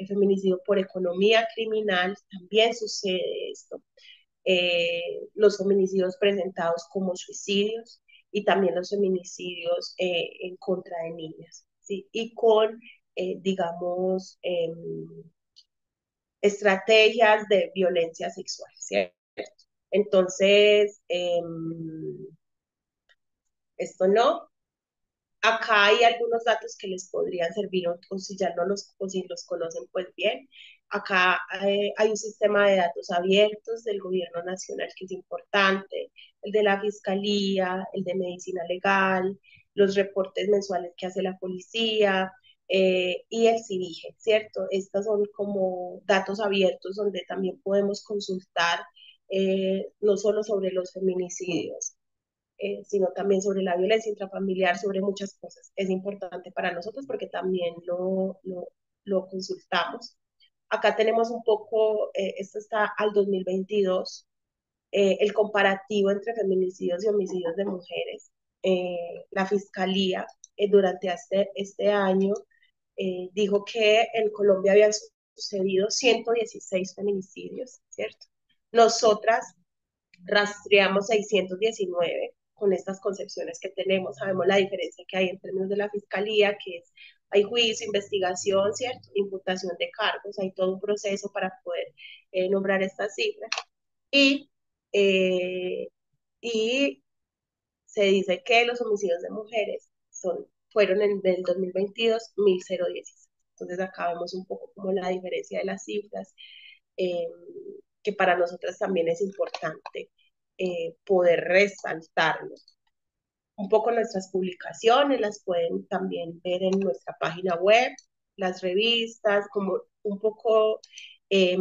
feminicidio por economía criminal, también sucede esto. Los feminicidios presentados como suicidios y también los feminicidios en contra de niñas, ¿sí? Y con, digamos, estrategias de violencia sexual, ¿cierto? Entonces, esto no. Acá hay algunos datos que les podrían servir o si ya no los, o si los conocen, pues bien. Acá hay un sistema de datos abiertos del gobierno nacional que es importante, el de la fiscalía, el de medicina legal, los reportes mensuales que hace la policía y el CIVIGE, ¿cierto? Estos son como datos abiertos donde también podemos consultar no solo sobre los feminicidios, sino también sobre la violencia intrafamiliar, sobre muchas cosas. Es importante para nosotros porque también lo consultamos. Acá tenemos un poco, esto está al 2022, el comparativo entre feminicidios y homicidios de mujeres. La Fiscalía durante este año dijo que en Colombia habían sucedido 116 feminicidios, ¿cierto? Nosotras rastreamos 619 con estas concepciones que tenemos, sabemos la diferencia que hay en términos de la fiscalía, que es, hay juicio, investigación, ¿cierto? Imputación de cargos, hay todo un proceso para poder nombrar estas cifras. Y, eh, y se dice que los homicidios de mujeres fueron en el 2022 1.016. Entonces acá vemos un poco como la diferencia de las cifras, eh, que para nosotras también es importante poder resaltarlo. Un poco nuestras publicaciones las pueden también ver en nuestra página web, las revistas, como un poco eh,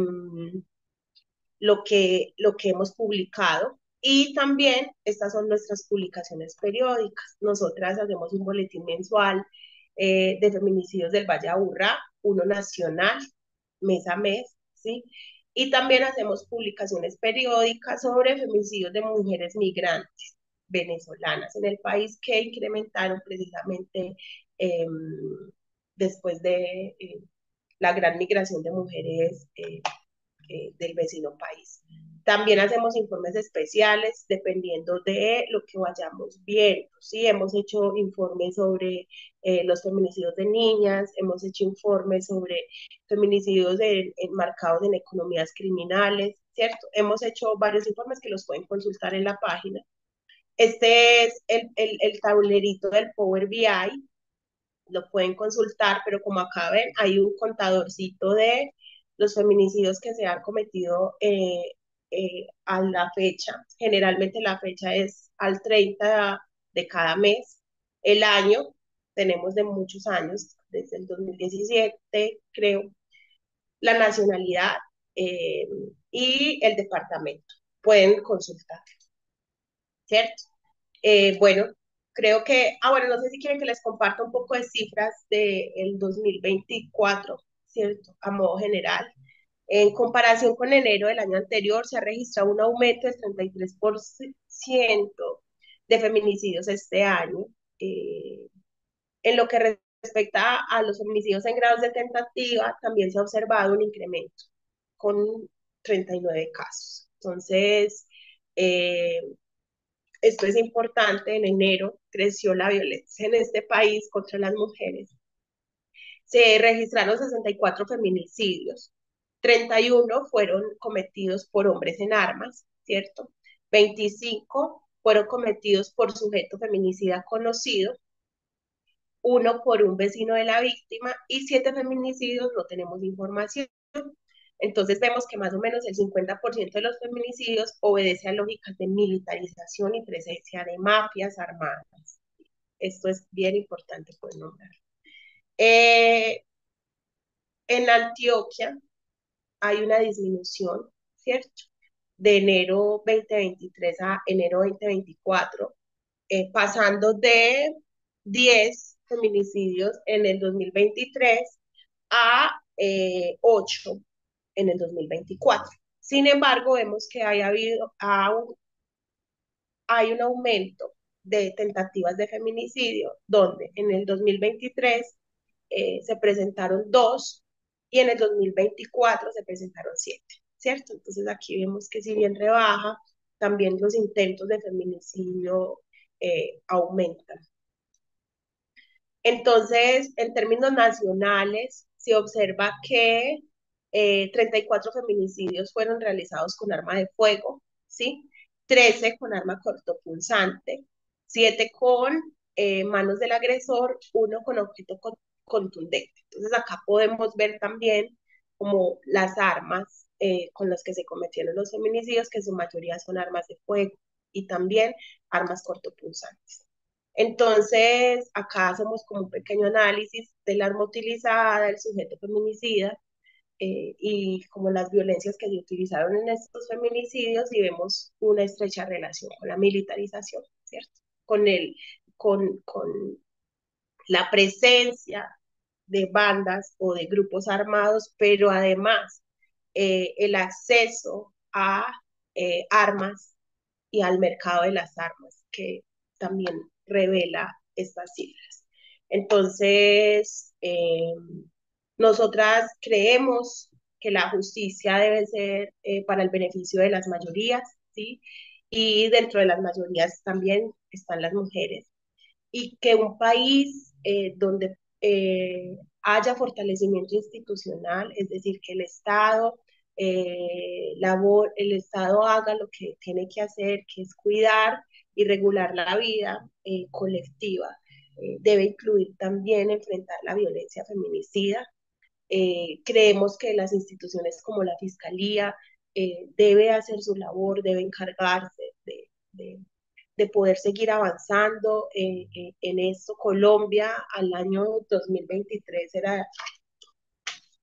lo que hemos publicado. Y también estas son nuestras publicaciones periódicas. Nosotras hacemos un boletín mensual de feminicidios del Valle de Aburrá, uno nacional, mes a mes, ¿sí? Y también hacemos publicaciones periódicas sobre feminicidios de mujeres migrantes venezolanas en el país que incrementaron precisamente eh, después de la gran migración de mujeres del vecino país. También hacemos informes especiales dependiendo de lo que vayamos viendo. ¿Sí? Hemos hecho informes sobre los feminicidios de niñas, hemos hecho informes sobre feminicidios enmarcados en economías criminales, ¿cierto? Hemos hecho varios informes que los pueden consultar en la página. Este es el tablerito del Power BI, lo pueden consultar, pero como acá ven, hay un contadorcito de los feminicidios que se han cometido a la fecha. Generalmente la fecha es al 30 de cada mes. El año, tenemos de muchos años, desde el 2017, creo, la nacionalidad eh, y el departamento. Pueden consultar, ¿cierto? Bueno, creo que, bueno, no sé si quieren que les comparta un poco de cifras del 2024, ¿cierto? A modo general. En comparación con enero del año anterior, se ha registrado un aumento del 33% de feminicidios este año. En lo que respecta a los feminicidios en grados de tentativa, también se ha observado un incremento con 39 casos. Entonces, esto es importante, en enero creció la violencia en este país contra las mujeres. Se registraron 64 feminicidios, 31 fueron cometidos por hombres en armas, ¿cierto? 25 fueron cometidos por sujeto feminicida conocido, uno por un vecino de la víctima y 7 feminicidios no tenemos información. Entonces vemos que más o menos el 50% de los feminicidios obedece a lógicas de militarización y presencia de mafias armadas. Esto es bien importante por nombrar. En Antioquia hay una disminución, ¿cierto? De enero 2023 a enero 2024, pasando de 10 feminicidios en el 2023 a 8 en el 2024. Sin embargo, vemos que hay un aumento de tentativas de feminicidio, donde en el 2023 se presentaron 2 y en el 2024 se presentaron 7, ¿cierto? Entonces aquí vemos que si bien rebaja, también los intentos de feminicidio aumentan. Entonces, en términos nacionales, se observa que 34 feminicidios fueron realizados con arma de fuego, ¿sí? 13 con arma cortopunzante, 7 con manos del agresor, 1 con objeto contundente. Entonces, acá podemos ver también como las armas con las que se cometieron los feminicidios, que en su mayoría son armas de fuego y también armas cortopunzantes. Entonces, acá hacemos como un pequeño análisis del arma utilizada, del sujeto feminicida, y como las violencias que se utilizaron en estos feminicidios y vemos una estrecha relación con la militarización, ¿cierto? Con la presencia de bandas o de grupos armados, pero además el acceso a armas y al mercado de las armas, que también revela estas cifras. Entonces, nosotras creemos que la justicia debe ser para el beneficio de las mayorías, ¿sí? Y dentro de las mayorías también están las mujeres. Y que un país donde haya fortalecimiento institucional, es decir, que el Estado haga lo que tiene que hacer, que es cuidar y regular la vida colectiva. Debe incluir también enfrentar la violencia feminicida. Creemos que las instituciones como la Fiscalía debe hacer su labor, debe encargarse de poder seguir avanzando en esto. Colombia al año 2023 era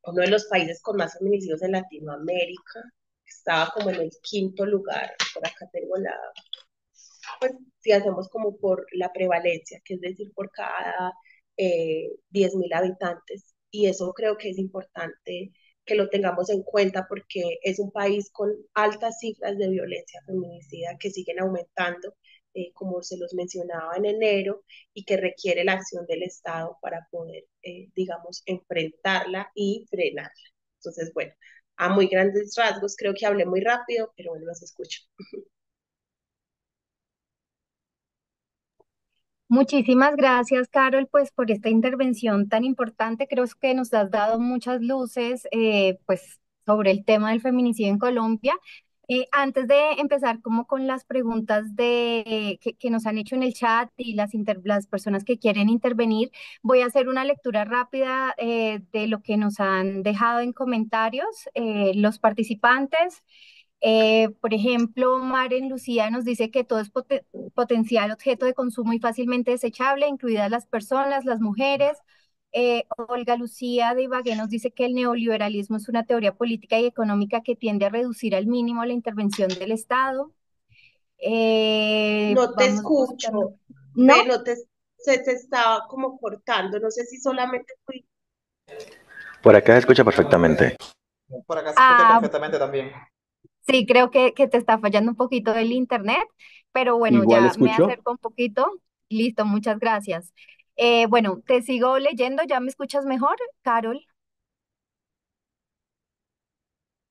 uno de los países con más feminicidios en Latinoamérica, estaba como en el quinto lugar, por acá tengo pues si hacemos como por la prevalencia, que es decir, por cada 10.000 habitantes, y eso creo que es importante que lo tengamos en cuenta porque es un país con altas cifras de violencia feminicida que siguen aumentando, como se los mencionaba en enero, y que requiere la acción del Estado para poder, digamos, enfrentarla y frenarla. Entonces, bueno, a muy grandes rasgos, creo que hablé muy rápido, pero bueno, los escucho. Muchísimas gracias, Carol, pues por esta intervención tan importante. Creo que nos has dado muchas luces, pues, sobre el tema del feminicidio en Colombia. Antes de empezar como con las preguntas que nos han hecho en el chat y las personas que quieren intervenir, voy a hacer una lectura rápida de lo que nos han dejado en comentarios los participantes. Por ejemplo, Maren Lucía nos dice que todo es potencial objeto de consumo y fácilmente desechable, incluidas las personas, las mujeres. Olga Lucía de Ibagué nos dice que el neoliberalismo es una teoría política y económica que tiende a reducir al mínimo la intervención del Estado. No te Vamos buscando. escucho, ¿No? ve, se te estaba como cortando, no sé si solamente fui. Por acá se escucha perfectamente. Por acá se escucha Ah, perfectamente también. sí, creo que te está fallando un poquito el internet, pero bueno, Igual ya me escucho. acerco un poquito. Listo, muchas gracias. Bueno, te sigo leyendo, ¿ya me escuchas mejor, Carol?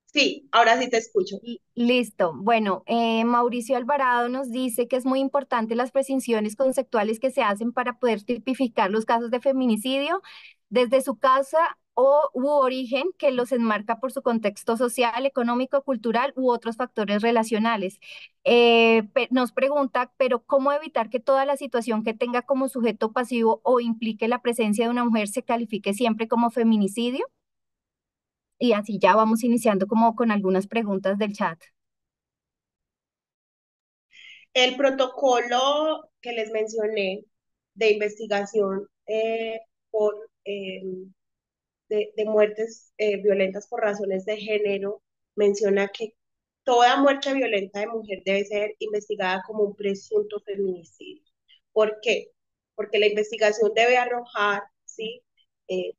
Sí, ahora sí te escucho. Listo. Bueno, Mauricio Alvarado nos dice que es muy importante las precisiones conceptuales que se hacen para poder tipificar los casos de feminicidio desde su causa u origen que los enmarca por su contexto social, económico, cultural u otros factores relacionales. Nos pregunta, pero ¿cómo evitar que toda la situación que tenga como sujeto pasivo o implique la presencia de una mujer se califique siempre como feminicidio? Y así ya vamos iniciando como con algunas preguntas del chat. El protocolo que les mencioné de investigación por, de muertes violentas por razones de género menciona que toda muerte violenta de mujer debe ser investigada como un presunto feminicidio. ¿Por qué? Porque la investigación debe arrojar, ¿sí?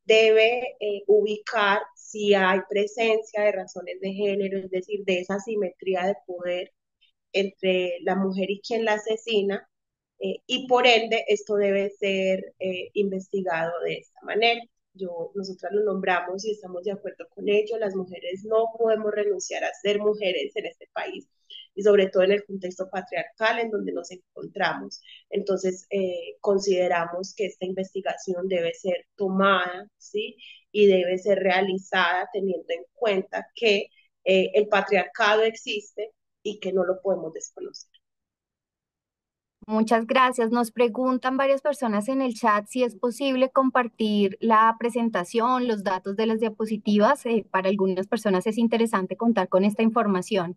Debe ubicar si hay presencia de razones de género, es decir, de esa simetría de poder entre la mujer y quien la asesina, y por ende esto debe ser investigado de esta manera. Nosotras lo nombramos y estamos de acuerdo con ello. Las mujeres no podemos renunciar a ser mujeres en este país y sobre todo en el contexto patriarcal en donde nos encontramos. Entonces, consideramos que esta investigación debe ser tomada, ¿sí? Y debe ser realizada teniendo en cuenta que el patriarcado existe y que no lo podemos desconocer. Muchas gracias. Nos preguntan varias personas en el chat si es posible compartir la presentación, los datos de las diapositivas. Para algunas personas es interesante contar con esta información.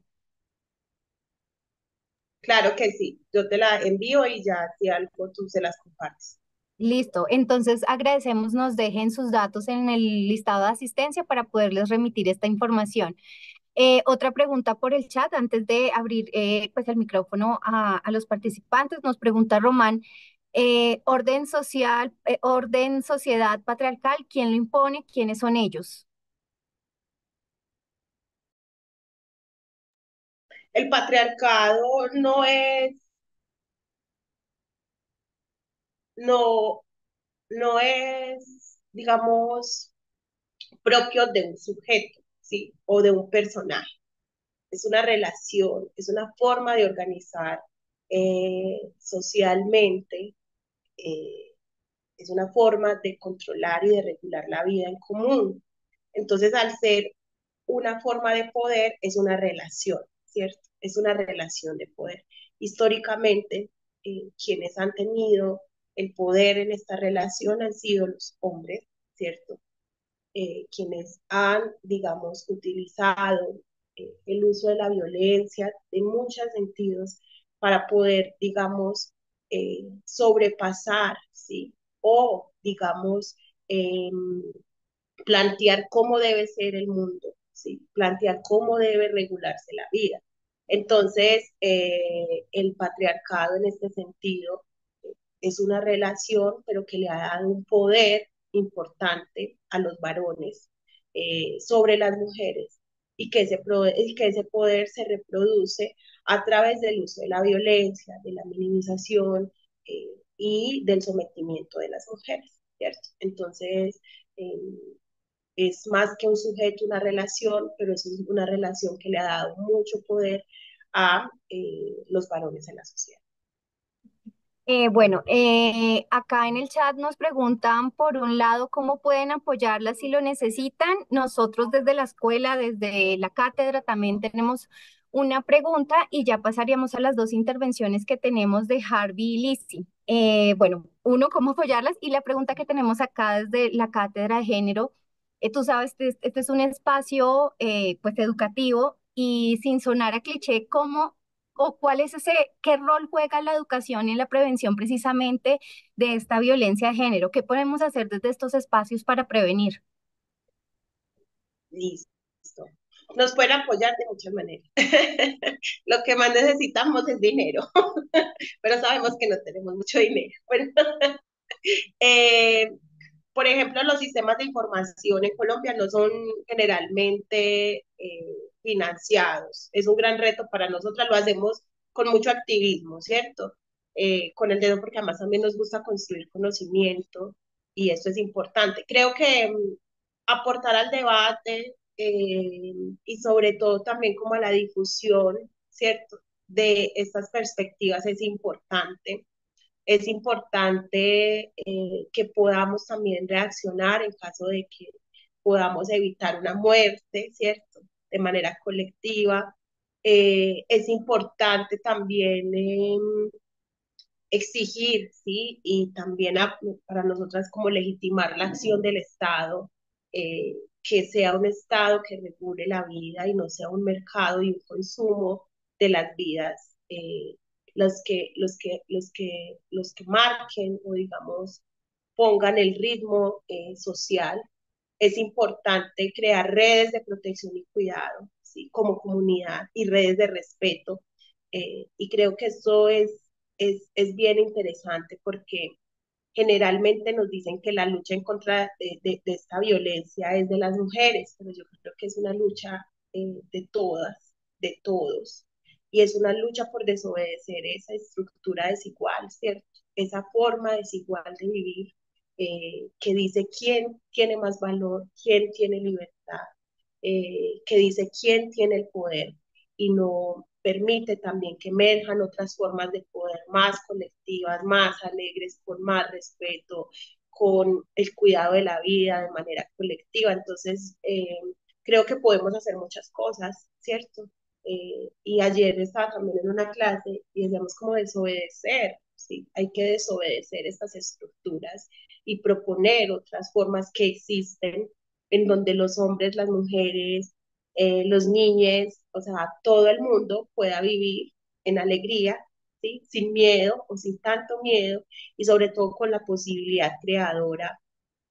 Claro que sí, yo te la envío y ya si algo tú se las compartes. Listo. Entonces agradecemos nos dejen sus datos en el listado de asistencia para poderles remitir esta información. Otra pregunta por el chat antes de abrir pues el micrófono a los participantes. Nos pregunta Román, orden social, orden sociedad patriarcal, ¿quién lo impone? ¿Quiénes son ellos? El patriarcado no, no es, digamos, propio de un sujeto, ¿sí? O de un personaje. Es una relación, es una forma de organizar socialmente, eh, es una forma de controlar y de regular la vida en común. Entonces, al ser una forma de poder, es una relación, ¿cierto? Es una relación de poder. Históricamente, quienes han tenido el poder en esta relación han sido los hombres, ¿cierto? Quienes han, digamos, utilizado el uso de la violencia en muchos sentidos para poder, digamos, sobrepasar, ¿sí? O, digamos, eh, plantear cómo debe ser el mundo, ¿sí? Plantear cómo debe regularse la vida. Entonces, el patriarcado en este sentido es una relación, pero que le ha dado un poder importante a los varones sobre las mujeres y que ese poder se reproduce a través del uso de la violencia, de la minimización y del sometimiento de las mujeres, ¿cierto? Entonces, eh, es más que un sujeto, una relación, pero es una relación que le ha dado mucho poder a los varones en la sociedad. Bueno, acá en el chat nos preguntan, por un lado, cómo pueden apoyarlas si lo necesitan. Nosotros desde la escuela, desde la cátedra, también tenemos una pregunta y ya pasaríamos a las dos intervenciones que tenemos de Harvey y Lizzie. Bueno, uno, cómo apoyarlas y la pregunta que tenemos acá desde la cátedra de género. Tú sabes, este es un espacio pues educativo y sin sonar a cliché, ¿cómo o cuál es ese, qué rol juega la educación en la prevención precisamente de esta violencia de género? ¿Qué podemos hacer desde estos espacios para prevenir? Listo. Nos pueden apoyar de muchas maneras. Lo que más necesitamos es dinero, pero sabemos que no tenemos mucho dinero. Bueno, eh, por ejemplo, los sistemas de información en Colombia no son generalmente financiados. Es un gran reto para nosotras, lo hacemos con mucho activismo, ¿cierto? Con el dedo, porque además también nos gusta construir conocimiento y esto es importante. Creo que aportar al debate y sobre todo también como a la difusión, ¿cierto? De estas perspectivas es importante que podamos también reaccionar en caso de que podamos evitar una muerte, ¿cierto? De manera colectiva. Es importante también exigir, ¿sí? Y también para nosotras como legitimar la acción del Estado, que sea un Estado que regule la vida y no sea un mercado y un consumo de las vidas, los que marquen o digamos pongan el ritmo social. Es importante crear redes de protección y cuidado, ¿sí? Como comunidad y redes de respeto. Y creo que eso es bien interesante porque generalmente nos dicen que la lucha en contra de esta violencia es de las mujeres, pero yo creo que es una lucha de todas, de todos. Y es una lucha por desobedecer esa estructura desigual, ¿cierto? Esa forma desigual de vivir que dice quién tiene más valor, quién tiene libertad, que dice quién tiene el poder y no permite también que emerjan otras formas de poder más colectivas, más alegres, con más respeto, con el cuidado de la vida de manera colectiva. Entonces, creo que podemos hacer muchas cosas, ¿cierto? Y ayer estaba también en una clase y decíamos como desobedecer, ¿sí? Hay que desobedecer estas estructuras y proponer otras formas que existen en donde los hombres, las mujeres, los niños, o sea, todo el mundo pueda vivir en alegría, ¿sí? Sin miedo o sin tanto miedo y sobre todo con la posibilidad creadora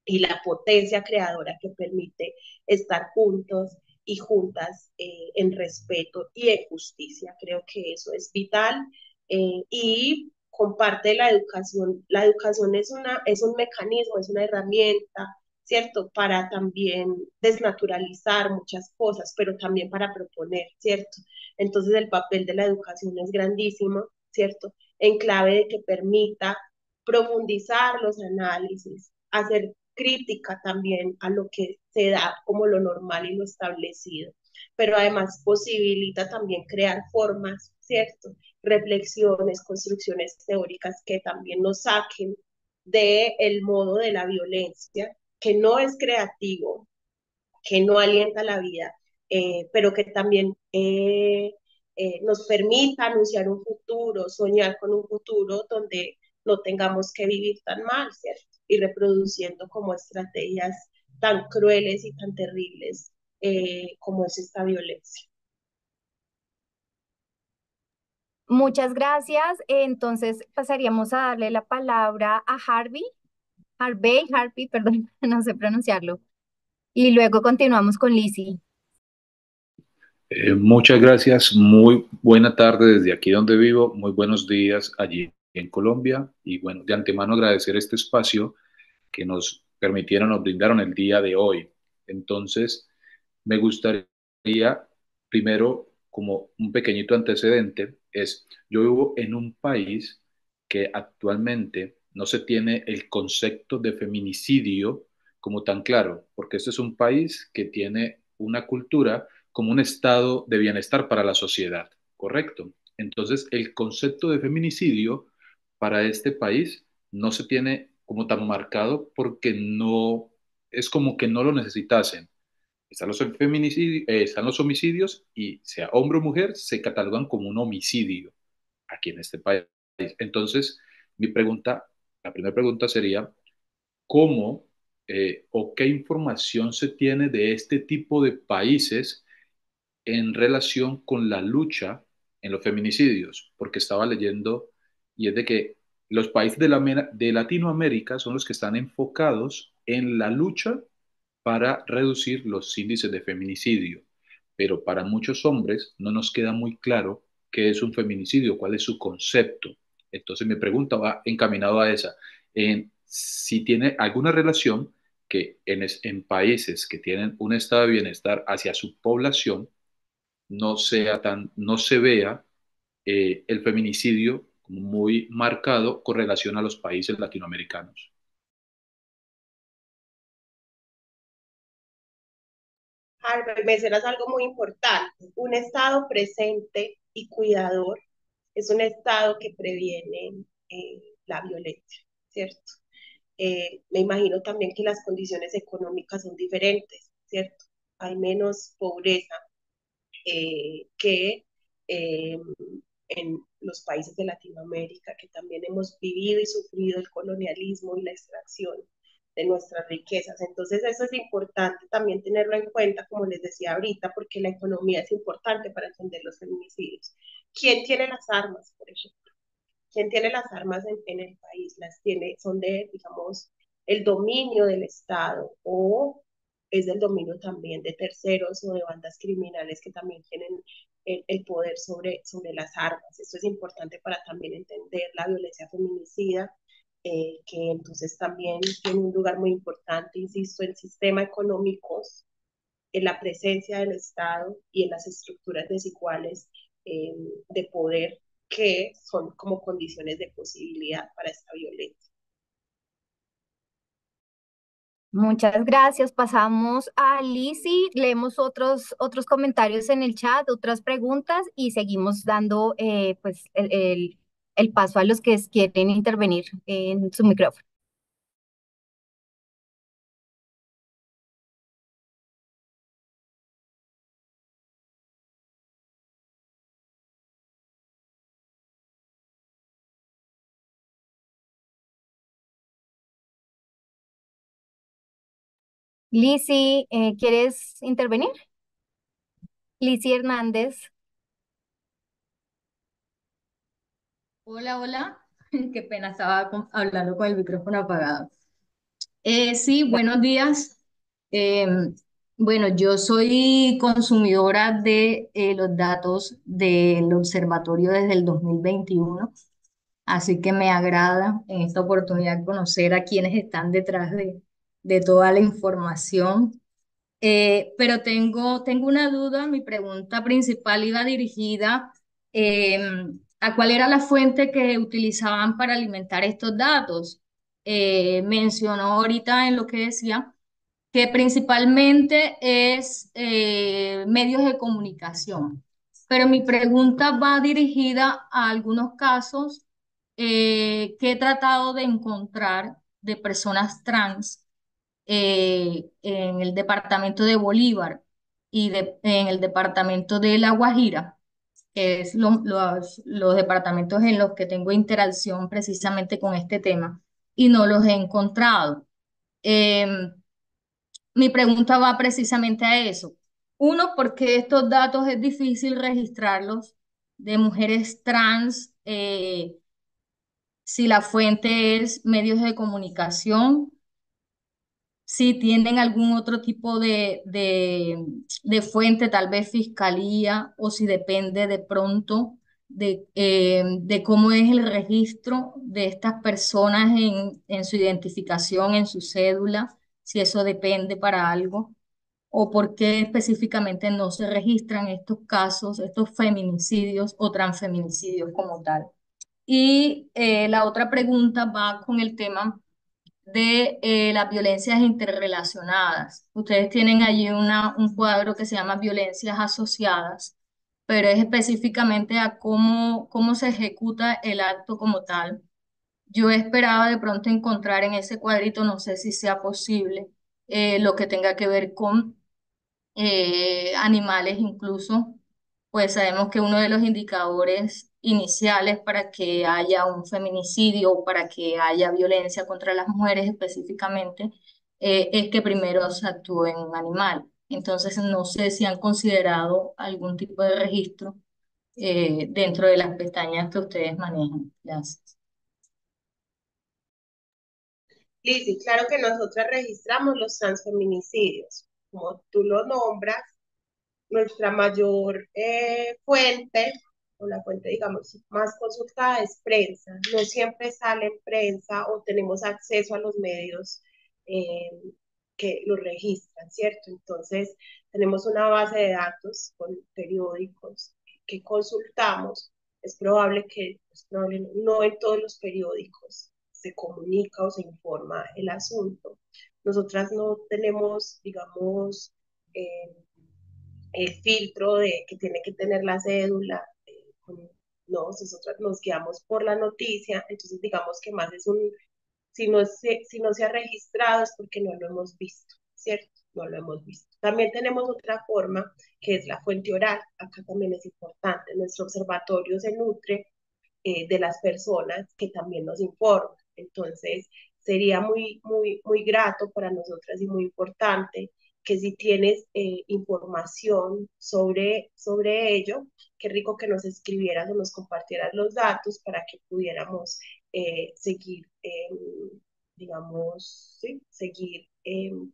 y la potencia creadora que permite estar juntos y juntas en respeto y en justicia. Creo que eso es vital y comparte la educación es un mecanismo, es una herramienta, ¿cierto? Para también desnaturalizar muchas cosas, pero también para proponer, ¿cierto? Entonces el papel de la educación es grandísimo, ¿cierto? En clave de que permita profundizar los análisis, hacer crítica también a lo que se da como lo normal y lo establecido, pero además posibilita también crear formas, ¿cierto? Reflexiones, construcciones teóricas que también nos saquen del modo de la violencia, que no es creativo, que no alienta la vida, pero que también nos permita anunciar un futuro, soñar con un futuro donde no tengamos que vivir tan mal, ¿cierto? Y reproduciendo como estrategias tan crueles y tan terribles como es esta violencia. Muchas gracias. Entonces pasaríamos a darle la palabra a Harvey, perdón, no sé pronunciarlo. Y luego continuamos con Lizzie. Muchas gracias, muy buena tarde desde aquí donde vivo, muy buenos días allí en Colombia y bueno, de antemano agradecer este espacio que nos permitieron, nos brindaron el día de hoy. Entonces, me gustaría primero, como un pequeñito antecedente, yo vivo en un país que actualmente no se tiene el concepto de feminicidio como tan claro, porque este es un país que tiene una cultura como un estado de bienestar para la sociedad, ¿correcto? Entonces, el concepto de feminicidio para este país no se tiene como tan marcado porque no, es como que no lo necesitasen. Están los feminicidios, están los homicidios y sea hombre o mujer, se catalogan como un homicidio aquí en este país. Entonces, la primera pregunta sería, ¿cómo o qué información se tiene de este tipo de países en relación con la lucha en los feminicidios? Porque estaba leyendo y es de que los países de Latinoamérica son los que están enfocados en la lucha para reducir los índices de feminicidio. Pero para muchos hombres no nos queda muy claro qué es un feminicidio, cuál es su concepto. Entonces mi pregunta va encaminado a esa, en si tiene alguna relación que en países que tienen un estado de bienestar hacia su población no se vea el feminicidio como muy marcado con relación a los países latinoamericanos. Albert, mencionas algo muy importante. Un Estado presente y cuidador es un Estado que previene la violencia, ¿cierto? Me imagino también que las condiciones económicas son diferentes, ¿cierto? Hay menos pobreza que en los países de Latinoamérica, que también hemos vivido y sufrido el colonialismo y la extracción de nuestras riquezas. Entonces eso es importante también tenerlo en cuenta, como les decía ahorita, porque la economía es importante para entender los feminicidios. ¿Quién tiene las armas, por ejemplo? ¿Quién tiene las armas en el país? Las tiene, son de, digamos, el dominio del Estado o es del dominio también de terceros o de bandas criminales que también tienen el poder sobre las armas. Esto es importante para también entender la violencia feminicida, que entonces también tiene un lugar muy importante, insisto, en sistemas económicos, en la presencia del Estado y en las estructuras desiguales de poder que son como condiciones de posibilidad para esta violencia. Muchas gracias. Pasamos a Lizzie, leemos otros comentarios en el chat, otras preguntas y seguimos dando pues el paso a los que quieren intervenir en su micrófono. Lizzy, ¿quieres intervenir? Lizzy Hernández. Hola, hola. Qué pena, estaba hablando con el micrófono apagado. Sí, buenos días. Eh, bueno, yo soy consumidora de los datos del observatorio desde el 2021, así que me agrada en esta oportunidad conocer a quienes están detrás de toda la información. Pero tengo una duda, mi pregunta principal iba dirigida eh, a cuál era la fuente que utilizaban para alimentar estos datos. Mencionó ahorita en lo que decía que principalmente es medios de comunicación, pero mi pregunta va dirigida a algunos casos que he tratado de encontrar de personas trans en el departamento de Bolívar y en el departamento de La Guajira, que es los departamentos en los que tengo interacción precisamente con este tema, y no los he encontrado. Em, Mi pregunta va precisamente a eso. Uno, porque estos datos es difícil registrarlos de mujeres trans, si la fuente es medios de comunicación, si tienen algún otro tipo de fuente, tal vez fiscalía, o si depende de pronto de cómo es el registro de estas personas en su identificación, en su cédula, si eso depende para algo, o por qué específicamente no se registran estos casos, estos feminicidios o transfeminicidios como tal. Y la otra pregunta va con el tema de las violencias interrelacionadas. Ustedes tienen allí un cuadro que se llama violencias asociadas, pero es específicamente a cómo se ejecuta el acto como tal. Yo esperaba de pronto encontrar en ese cuadrito, no sé si sea posible, lo que tenga que ver con animales incluso, pues sabemos que uno de los indicadores iniciales para que haya un feminicidio o para que haya violencia contra las mujeres específicamente, es que primero se actúe en un animal. Entonces, no sé si han considerado algún tipo de registro dentro de las pestañas que ustedes manejan. Gracias. Lizzy, claro que nosotras registramos los transfeminicidios. Como tú lo nombras, nuestra mayor fuente, o la fuente, digamos, más consultada es prensa. No siempre sale en prensa o tenemos acceso a los medios eh, que lo registran, ¿cierto? Entonces, tenemos una base de datos con periódicos que consultamos. Es probable que, pues, no en todos los periódicos se comunica o se informa el asunto. Nosotras no tenemos, digamos, eh, el filtro de que tiene que tener la cédula, no, nosotros nos guiamos por la noticia, entonces digamos que más es si no se ha registrado es porque no lo hemos visto, ¿cierto? No lo hemos visto. También tenemos otra forma que es la fuente oral, acá también es importante, nuestro observatorio se nutre de las personas que también nos informan, entonces sería muy grato para nosotras y muy importante que si tienes información sobre ello, qué rico que nos escribieras o nos compartieras los datos para que pudiéramos seguir, digamos, ¿sí? Seguir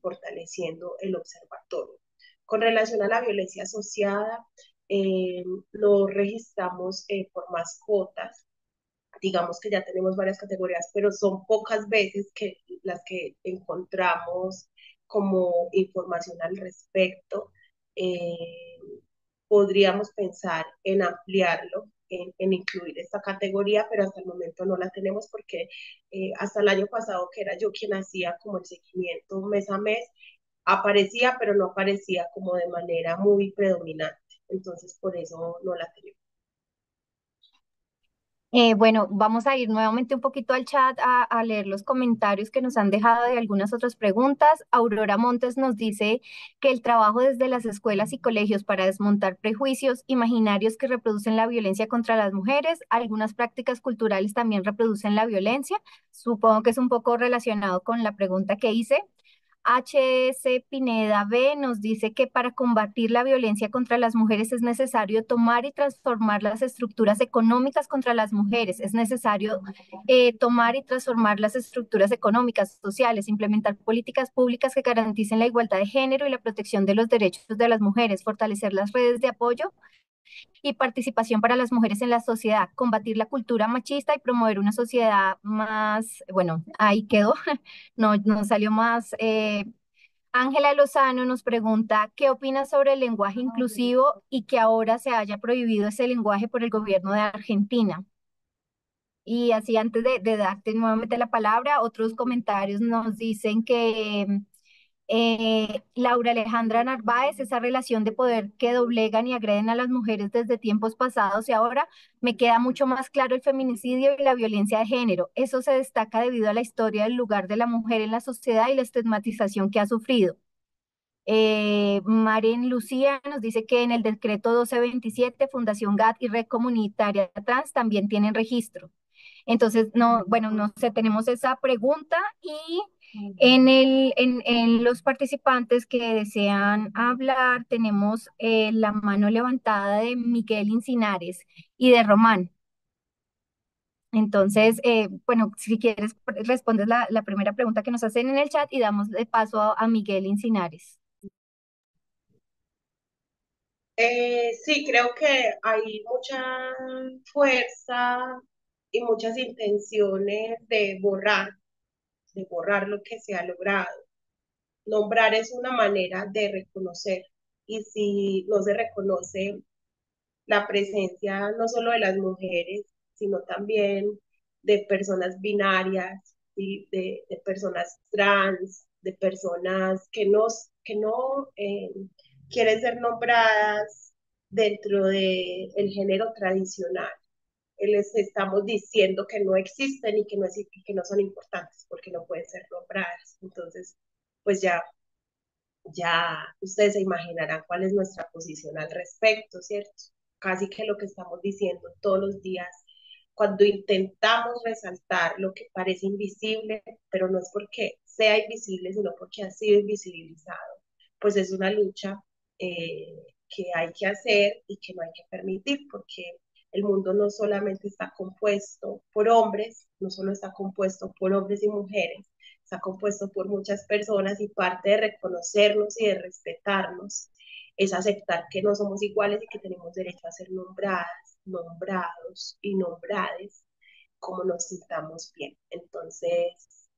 fortaleciendo el observatorio. Con relación a la violencia asociada, eh, lo registramos por mascotas, digamos que ya tenemos varias categorías, pero son pocas veces que las que encontramos como información al respecto. Eh, Podríamos pensar en ampliarlo, en incluir esta categoría, pero hasta el momento no la tenemos porque hasta el año pasado, que era yo quien hacía como el seguimiento mes a mes, aparecía, pero no aparecía como de manera muy predominante. Entonces, por eso no la tenemos. Bueno, vamos a ir nuevamente un poquito al chat a leer los comentarios que nos han dejado de algunas otras preguntas. Aurora Montes nos dice que el trabajo desde las escuelas y colegios para desmontar prejuicios imaginarios que reproducen la violencia contra las mujeres, algunas prácticas culturales también reproducen la violencia. Supongo que es un poco relacionado con la pregunta que hice. HS Pineda B nos dice que para combatir la violencia contra las mujeres es necesario tomar y transformar las estructuras económicas contra las mujeres. Es necesario tomar y transformar las estructuras económicas, sociales, implementar políticas públicas que garanticen la igualdad de género y la protección de los derechos de las mujeres, fortalecer las redes de apoyo y participación para las mujeres en la sociedad, combatir la cultura machista y promover una sociedad más, bueno, ahí quedó, no salió más. Ángela Lozano nos pregunta, ¿qué opinas sobre el lenguaje inclusivo y que ahora se haya prohibido ese lenguaje por el gobierno de Argentina? Y así antes de darte nuevamente la palabra, otros comentarios nos dicen que Laura Alejandra Narváez, esa relación de poder que doblegan y agreden a las mujeres desde tiempos pasados y ahora me queda mucho más claro el feminicidio y la violencia de género. Eso se destaca debido a la historia del lugar de la mujer en la sociedad y la estigmatización que ha sufrido. Maren Lucía nos dice que en el decreto 1227, Fundación GAT y Red Comunitaria Trans también tienen registro. Entonces, no, bueno, no sé, tenemos esa pregunta y en los participantes que desean hablar tenemos la mano levantada de Miguel Incinares y de Román. Entonces, bueno, si quieres, respondes la primera pregunta que nos hacen en el chat y damos de paso a Miguel Incinares. Sí, creo que hay mucha fuerza y muchas intenciones de borrar lo que se ha logrado. Nombrar es una manera de reconocer, y si no se reconoce la presencia no solo de las mujeres, sino también de personas binarias, ¿sí? De personas trans, de personas que no quieren ser nombradas dentro del género tradicional. Les estamos diciendo que no existen y que no son importantes porque no pueden ser nombradas. Entonces, pues ya ustedes se imaginarán cuál es nuestra posición al respecto, ¿cierto? Casi que lo que estamos diciendo todos los días, cuando intentamos resaltar lo que parece invisible, pero no es porque sea invisible, sino porque ha sido invisibilizado, pues es una lucha que hay que hacer y que no hay que permitir, porque el mundo no solamente está compuesto por hombres, no solo está compuesto por hombres y mujeres, está compuesto por muchas personas y parte de reconocernos y de respetarnos es aceptar que no somos iguales y que tenemos derecho a ser nombradas, nombrados y nombrades como nos sintamos bien. Entonces,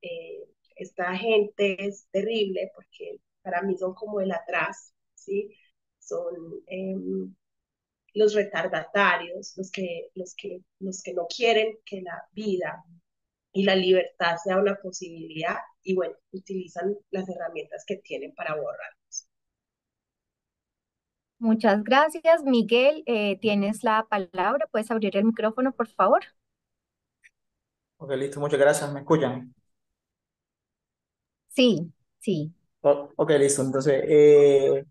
esta gente es terrible porque para mí son como el atrás, ¿sí? Son los retardatarios, los que no quieren que la vida y la libertad sea una posibilidad y bueno, utilizan las herramientas que tienen para borrarnos. Muchas gracias, Miguel. Tienes la palabra. ¿Puedes abrir el micrófono, por favor? Ok, listo, muchas gracias. ¿Me escuchan? Sí, sí. Ok, listo. Entonces,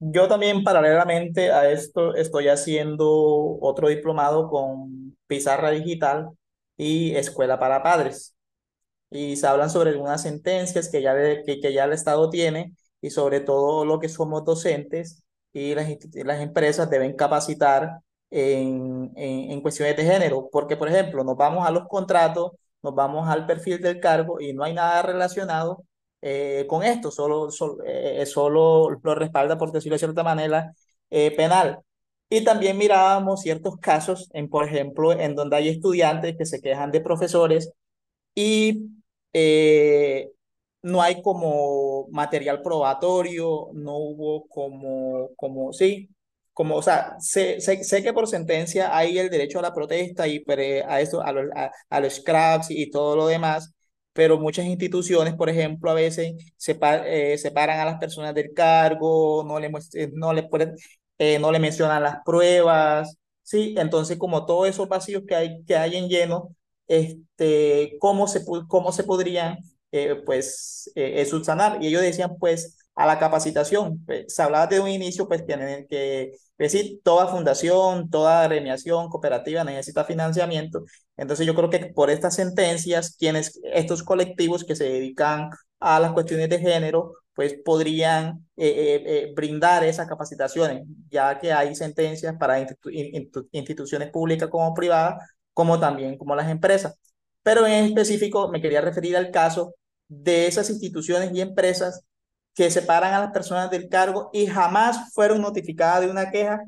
yo también paralelamente a esto estoy haciendo otro diplomado con Pizarra Digital y Escuela para Padres. Y se hablan sobre algunas sentencias que ya el Estado tiene y sobre todo lo que somos docentes y las empresas deben capacitar en cuestiones de género, porque por ejemplo nos vamos a los contratos, nos vamos al perfil del cargo y no hay nada relacionado con esto, solo lo respalda, por decirlo de cierta manera, penal. Y también mirábamos ciertos casos, por ejemplo, en donde hay estudiantes que se quejan de profesores y eh, no hay como material probatorio, no hubo sí, o sea, sé que por sentencia hay el derecho a la protesta y a esto, a los scraps y todo lo demás, pero muchas instituciones, por ejemplo, a veces separan a las personas del cargo, no le mencionan las pruebas, sí, entonces como todos esos vacíos que hay en lleno cómo se podrían subsanar. Y ellos decían, pues, a la capacitación. Pues, se hablaba de un inicio, pues, decir, toda fundación, toda agremiación cooperativa necesita financiamiento. Entonces, yo creo que por estas sentencias, estos colectivos que se dedican a las cuestiones de género, pues podrían brindar esas capacitaciones, ya que hay sentencias para instituciones públicas como privadas, como también como las empresas. Pero en específico me quería referir al caso de esas instituciones y empresas que separan a las personas del cargo y jamás fueron notificadas de una queja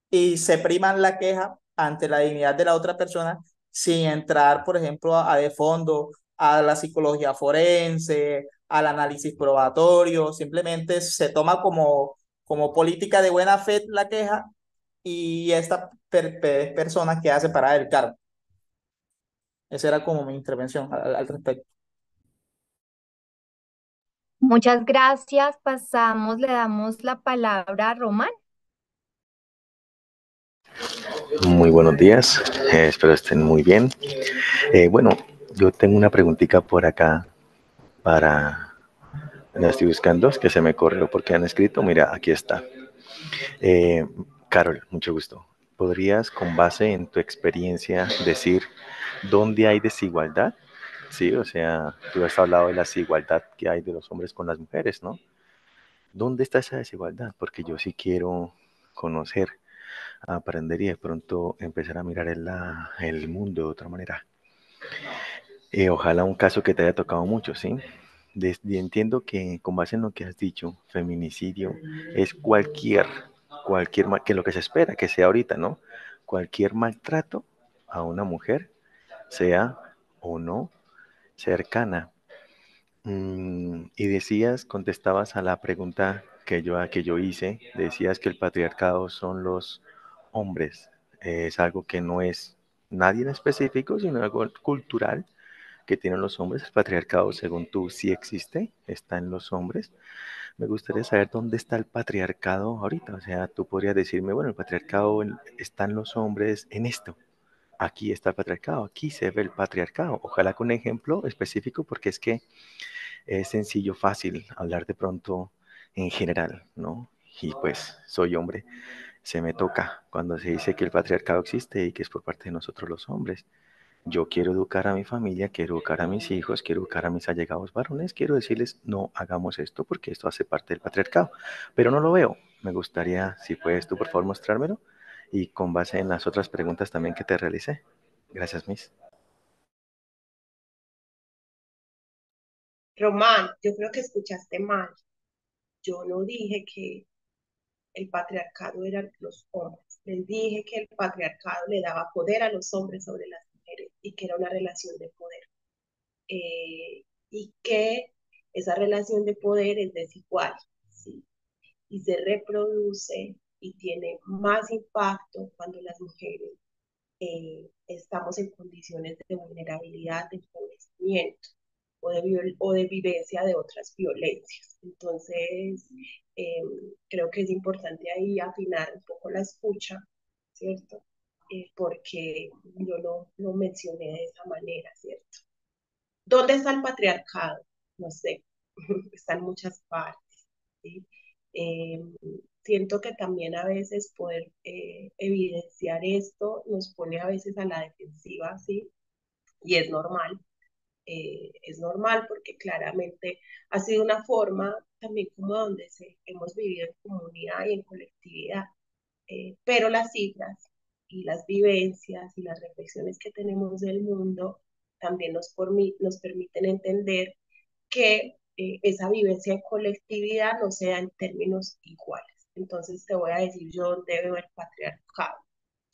y se priman la queja ante la dignidad de la otra persona sin entrar, por ejemplo, a de fondo a la psicología forense, al análisis probatorio, simplemente se toma como política de buena fe la queja y esta persona queda separada del cargo. Esa era como mi intervención al respecto. Muchas gracias. Pasamos, le damos la palabra a Román. Muy buenos días, espero estén muy bien. Bueno, yo tengo una preguntita por acá para... La estoy buscando, es que se me corrió porque han escrito. Mira, aquí está. Eh, Carol, mucho gusto. ¿Podrías, con base en tu experiencia, decir dónde hay desigualdad? Sí, o sea, tú has hablado de la desigualdad que hay de los hombres con las mujeres, ¿no? ¿Dónde está esa desigualdad? Porque yo sí quiero conocer, aprender y de pronto empezar a mirar el mundo de otra manera. Ojalá un caso que te haya tocado mucho, ¿sí? Entiendo que con base en lo que has dicho, feminicidio es que lo que se espera que sea ahorita, ¿no? Cualquier maltrato a una mujer, sea o no cercana. Y decías, contestabas a la pregunta que yo hice, decías que el patriarcado son los hombres. Es algo que no es nadie en específico, sino algo cultural que tienen los hombres. El patriarcado, según tú, sí existe, está en los hombres. Me gustaría saber dónde está el patriarcado ahorita. O sea, tú podrías decirme, bueno, el patriarcado está en los hombres en esto. Aquí está el patriarcado, aquí se ve el patriarcado. Ojalá con un ejemplo específico, porque es que es sencillo, fácil hablar de pronto en general, ¿no? Y pues soy hombre, se me toca cuando se dice que el patriarcado existe y que es por parte de nosotros los hombres. Yo quiero educar a mi familia, quiero educar a mis hijos, quiero educar a mis allegados varones, quiero decirles, no hagamos esto porque esto hace parte del patriarcado, pero no lo veo. Me gustaría, si puedes tú, por favor, mostrármelo y con base en las otras preguntas también que te realicé. Gracias, Miss. Román, yo creo que escuchaste mal. Yo no dije que el patriarcado eran los hombres. Les dije que el patriarcado le daba poder a los hombres sobre las mujeres y que era una relación de poder. Y que esa relación de poder es desigual, ¿sí? Y se reproduce y tiene más impacto cuando las mujeres estamos en condiciones de vulnerabilidad, de empobrecimiento o de vivencia de otras violencias. Entonces, eh, creo que es importante ahí afinar un poco la escucha, ¿cierto? Porque yo no mencioné de esa manera, ¿cierto? ¿Dónde está el patriarcado? No sé, está en muchas partes, ¿sí? Eh, Siento que también a veces poder evidenciar esto nos pone a veces a la defensiva, ¿sí? Y es normal porque claramente ha sido una forma también como donde hemos vivido en comunidad y en colectividad, pero las cifras y las vivencias y las reflexiones que tenemos del mundo también nos permiten entender que esa vivencia en colectividad no sea en términos iguales. Entonces te voy a decir yo dónde veo el patriarcado.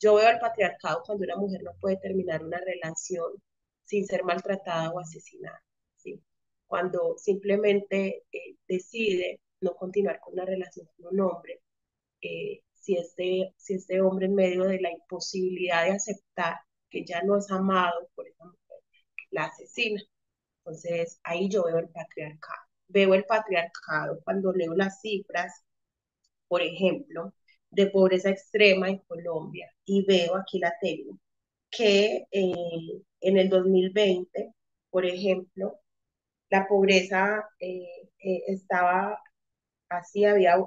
Yo veo el patriarcado cuando una mujer no puede terminar una relación sin ser maltratada o asesinada, ¿sí? Cuando simplemente decide no continuar con una relación con un hombre, si este hombre en medio de la imposibilidad de aceptar que ya no es amado por esa mujer, la asesina. Entonces, ahí yo veo el patriarcado. Veo el patriarcado cuando leo las cifras, por ejemplo, de pobreza extrema en Colombia y veo, aquí la tengo, que en el 2020, por ejemplo, la pobreza estaba así, habían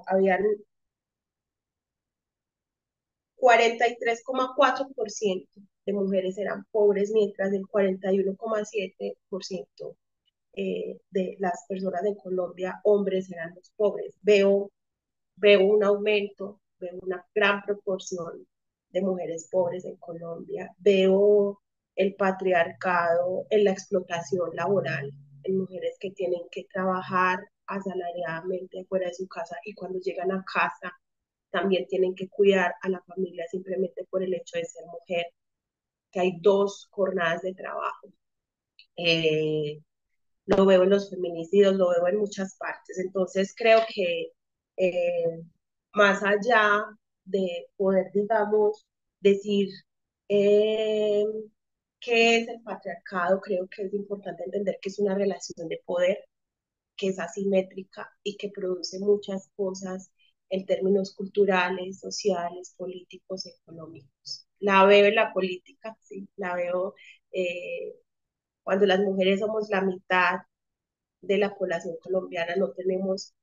43,4% de mujeres eran pobres, mientras el 41,7% de las personas en Colombia, hombres eran los pobres. Veo un aumento, veo una gran proporción de mujeres pobres en Colombia, veo el patriarcado en la explotación laboral, en mujeres que tienen que trabajar asalariadamente fuera de su casa y cuando llegan a casa también tienen que cuidar a la familia simplemente por el hecho de ser mujer, que hay dos jornadas de trabajo. Eh, lo veo en los feminicidios, lo veo en muchas partes. Entonces creo que eh, más allá de poder, digamos, decir eh, qué es el patriarcado, creo que es importante entender que es una relación de poder que es asimétrica y que produce muchas cosas en términos culturales, sociales, políticos, económicos. La veo en la política, sí, la veo eh, cuando las mujeres somos la mitad de la población colombiana, no tenemos,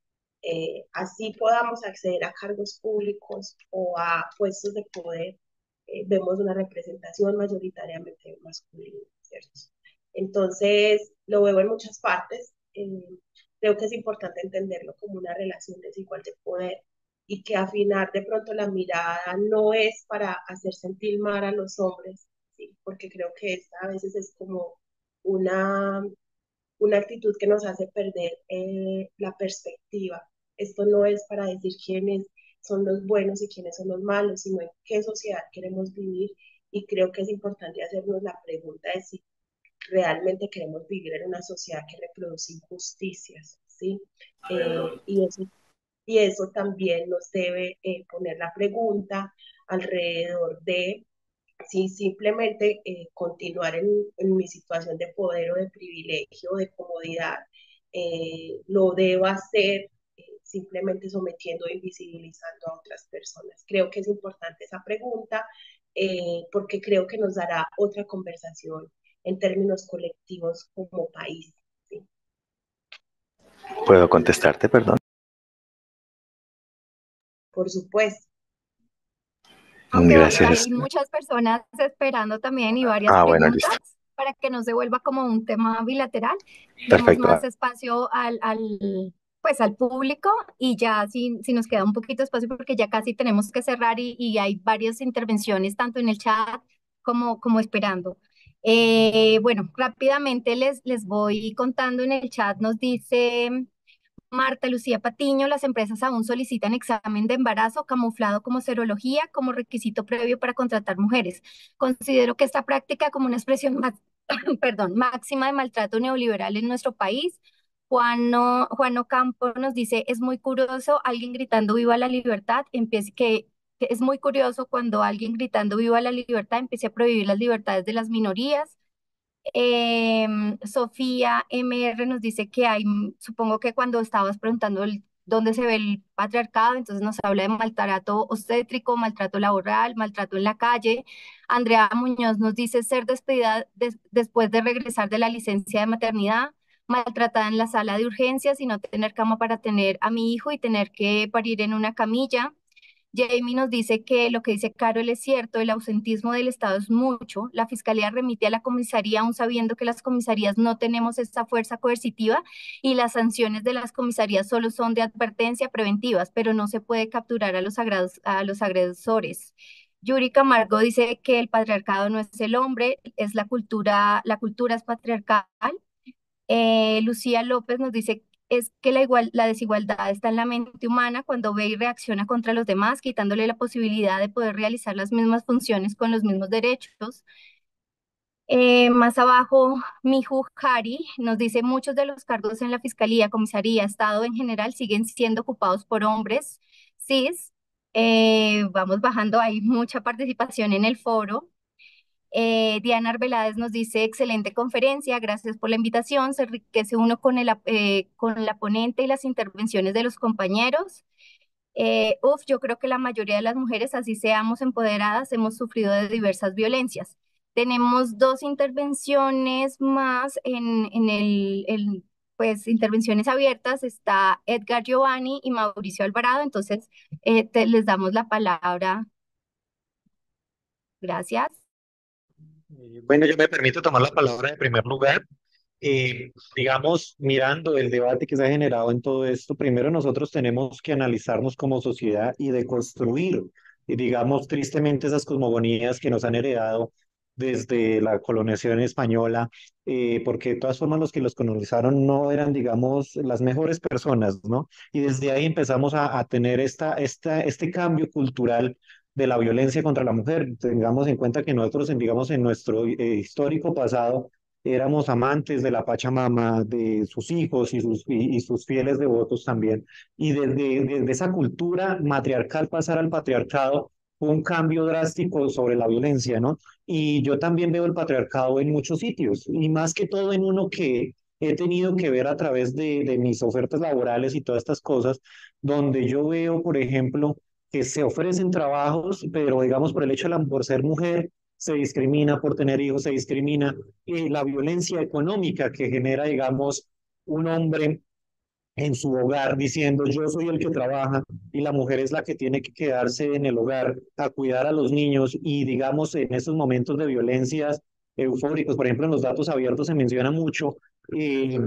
así podamos acceder a cargos públicos o a puestos de poder, vemos una representación mayoritariamente masculina, ¿cierto? Entonces, lo veo en muchas partes. Creo que es importante entenderlo como una relación desigual de poder y que afinar de pronto la mirada no es para hacer sentir mal a los hombres, ¿sí? Porque creo que esta a veces es como una actitud que nos hace perder la perspectiva. Esto no es para decir quiénes son los buenos y quiénes son los malos, sino en qué sociedad queremos vivir. Y creo que es importante hacernos la pregunta de si realmente queremos vivir en una sociedad que reproduce injusticias, ¿sí? Eh, y, eso, y eso también nos debe poner la pregunta alrededor de si simplemente continuar en mi situación de poder o de privilegio o de comodidad, lo debo hacer simplemente sometiendo o invisibilizando a otras personas. Creo que es importante esa pregunta porque creo que nos dará otra conversación en términos colectivos como país. ¿Sí? ¿Puedo contestarte, perdón? Por supuesto. Aunque Gracias. hay muchas personas esperando también y varias Bueno, preguntas listo. para que no se vuelva como un tema bilateral. Demos Perfecto. más espacio pues al público y ya si nos queda un poquito de espacio porque ya casi tenemos que cerrar y hay varias intervenciones tanto en el chat como esperando. Bueno, rápidamente les voy contando en el chat, nos dice Marta Lucía Patiño, las empresas aún solicitan examen de embarazo camuflado como serología como requisito previo para contratar mujeres. Considero que esta práctica como una expresión más, perdón, máxima de maltrato neoliberal en nuestro país. Juan Ocampo nos dice, es muy curioso alguien gritando viva la libertad, que es muy curioso cuando alguien gritando viva la libertad empiece a prohibir las libertades de las minorías. Sofía MR nos dice que hay, supongo que cuando estabas preguntando dónde se ve el patriarcado, entonces nos habla de maltrato obstétrico, maltrato laboral, maltrato en la calle. Andrea Muñoz nos dice ser despedida después de regresar de la licencia de maternidad, maltratada en la sala de urgencias y no tener cama para tener a mi hijo y tener que parir en una camilla. Jamie nos dice que lo que dice Carol es cierto, el ausentismo del Estado es mucho. La Fiscalía remite a la comisaría aún sabiendo que las comisarías no tenemos esa fuerza coercitiva y las sanciones de las comisarías solo son de advertencia preventivas, pero no se puede capturar a los agresores. Yuri Camargo dice que el patriarcado no es el hombre, es la cultura es patriarcal. Lucía López nos dice es que la desigualdad está en la mente humana cuando ve y reacciona contra los demás, quitándole la posibilidad de poder realizar las mismas funciones con los mismos derechos. Más abajo, Miju Hari nos dice muchos de los cargos en la Fiscalía, Comisaría, Estado en general siguen siendo ocupados por hombres cis. Vamos bajando, hay mucha participación en el foro. Diana Arbeláez nos dice, excelente conferencia, gracias por la invitación, se enriquece uno con la ponente y las intervenciones de los compañeros. Yo creo que la mayoría de las mujeres, así seamos empoderadas, hemos sufrido de diversas violencias. Tenemos dos intervenciones más pues intervenciones abiertas, está Edgar Giovanni y Mauricio Alvarado, entonces les damos la palabra. Gracias. Bueno, yo me permito tomar la palabra en primer lugar. digamos, mirando el debate que se ha generado en todo esto, primero nosotros tenemos que analizarnos como sociedad y deconstruir, y digamos, tristemente esas cosmogonías que nos han heredado desde la colonización española, porque de todas formas los que los colonizaron no eran, digamos, las mejores personas, ¿no? Y desde ahí empezamos a tener este cambio cultural de la violencia contra la mujer. Tengamos en cuenta que nosotros, digamos, en nuestro histórico pasado, éramos amantes de la Pachamama, de sus hijos y sus fieles devotos también. Y desde esa cultura matriarcal pasar al patriarcado fue un cambio drástico sobre la violencia, ¿no? Y yo también veo el patriarcado en muchos sitios, y más que todo en uno que he tenido que ver a través de mis ofertas laborales y todas estas cosas, donde yo veo, por ejemplo, que se ofrecen trabajos, pero digamos por el hecho de por ser mujer, se discrimina por tener hijos, se discrimina la violencia económica que genera, digamos, un hombre en su hogar diciendo yo soy el que trabaja y la mujer es la que tiene que quedarse en el hogar a cuidar a los niños y digamos en esos momentos de violencias eufóricos, por ejemplo en los datos abiertos se menciona mucho eh,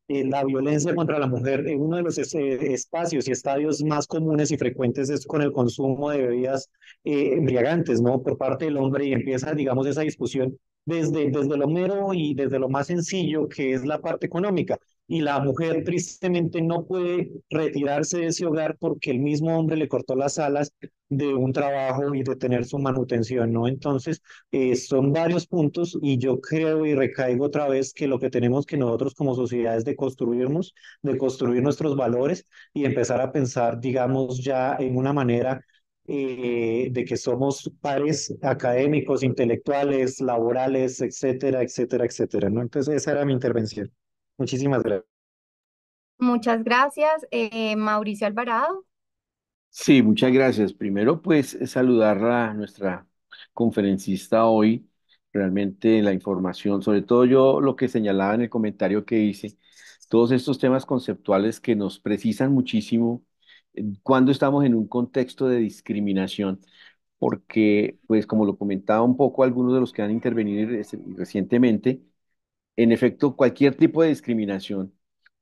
la violencia contra la mujer en uno de los espacios y estadios más comunes y frecuentes es con el consumo de bebidas embriagantes, ¿no? Por parte del hombre y empieza, digamos, esa discusión desde lo mero y desde lo más sencillo que es la parte económica y la mujer tristemente no puede retirarse de ese hogar porque el mismo hombre le cortó las alas de un trabajo y de tener su manutención, ¿no? Entonces, son varios puntos y yo creo y recaigo otra vez que lo que tenemos que nosotros como sociedad es de construirnos, de construir nuestros valores y empezar a pensar, digamos, ya en una manera de que somos pares académicos, intelectuales, laborales, etcétera, etcétera, etcétera, ¿no? Entonces, esa era mi intervención. Muchísimas gracias. Muchas gracias, Mauricio Alvarado. Sí, muchas gracias. Primero, pues, saludar a nuestra conferencista hoy. Realmente la información, sobre todo yo lo que señalaba en el comentario que hice, todos estos temas conceptuales que nos precisan muchísimo cuando estamos en un contexto de discriminación, porque, pues, como lo comentaba un poco algunos de los que han intervenido recientemente, en efecto, cualquier tipo de discriminación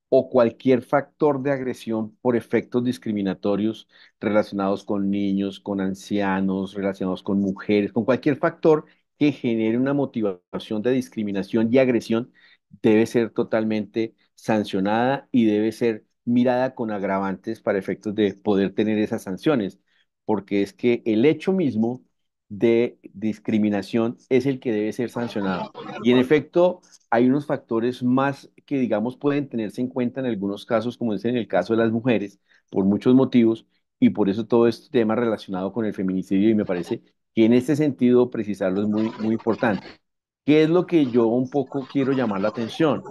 o cualquier factor de agresión por efectos discriminatorios relacionados con niños, con ancianos, relacionados con mujeres, con cualquier factor que genere una motivación de discriminación y agresión, debe ser totalmente sancionada y debe ser mirada con agravantes para efectos de poder tener esas sanciones, porque es que el hecho mismo de discriminación es el que debe ser sancionado. Y en efecto, hay unos factores más que, digamos, pueden tenerse en cuenta en algunos casos, como es en el caso de las mujeres, por muchos motivos, y por eso todo este tema relacionado con el feminicidio, y me parece que en este sentido precisarlo es muy, muy importante. ¿Qué es lo que yo un poco quiero llamar la atención?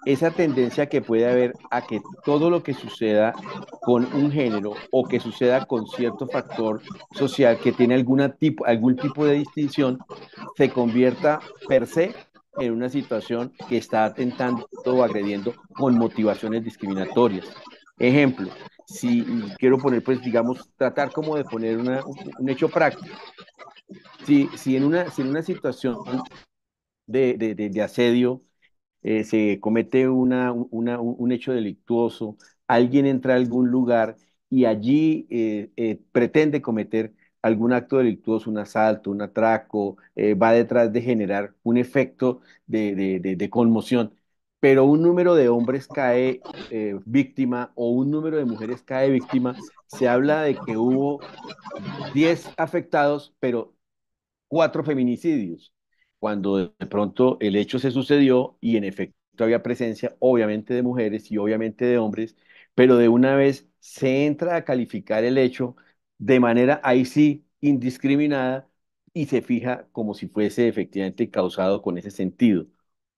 Esa tendencia que puede haber a que todo lo que suceda con un género o que suceda con cierto factor social que tiene algún tipo de distinción, se convierta per se en una situación que está atentando o agrediendo con motivaciones discriminatorias. Ejemplo, si quiero poner, pues, digamos, tratar como de poner un hecho práctico. Si en una situación de asedio se comete un hecho delictuoso, alguien entra a algún lugar y allí pretende cometer algún acto delictuoso, un asalto, un atraco, va detrás de generar un efecto de conmoción, pero un número de hombres cae víctima o un número de mujeres cae víctima, se habla de que hubo 10 afectados, pero 4 feminicidios, cuando de pronto el hecho se sucedió y en efecto había presencia obviamente de mujeres y obviamente de hombres, pero de una vez se entra a calificar el hecho de manera ahí sí indiscriminada y se fija como si fuese efectivamente causado con ese sentido.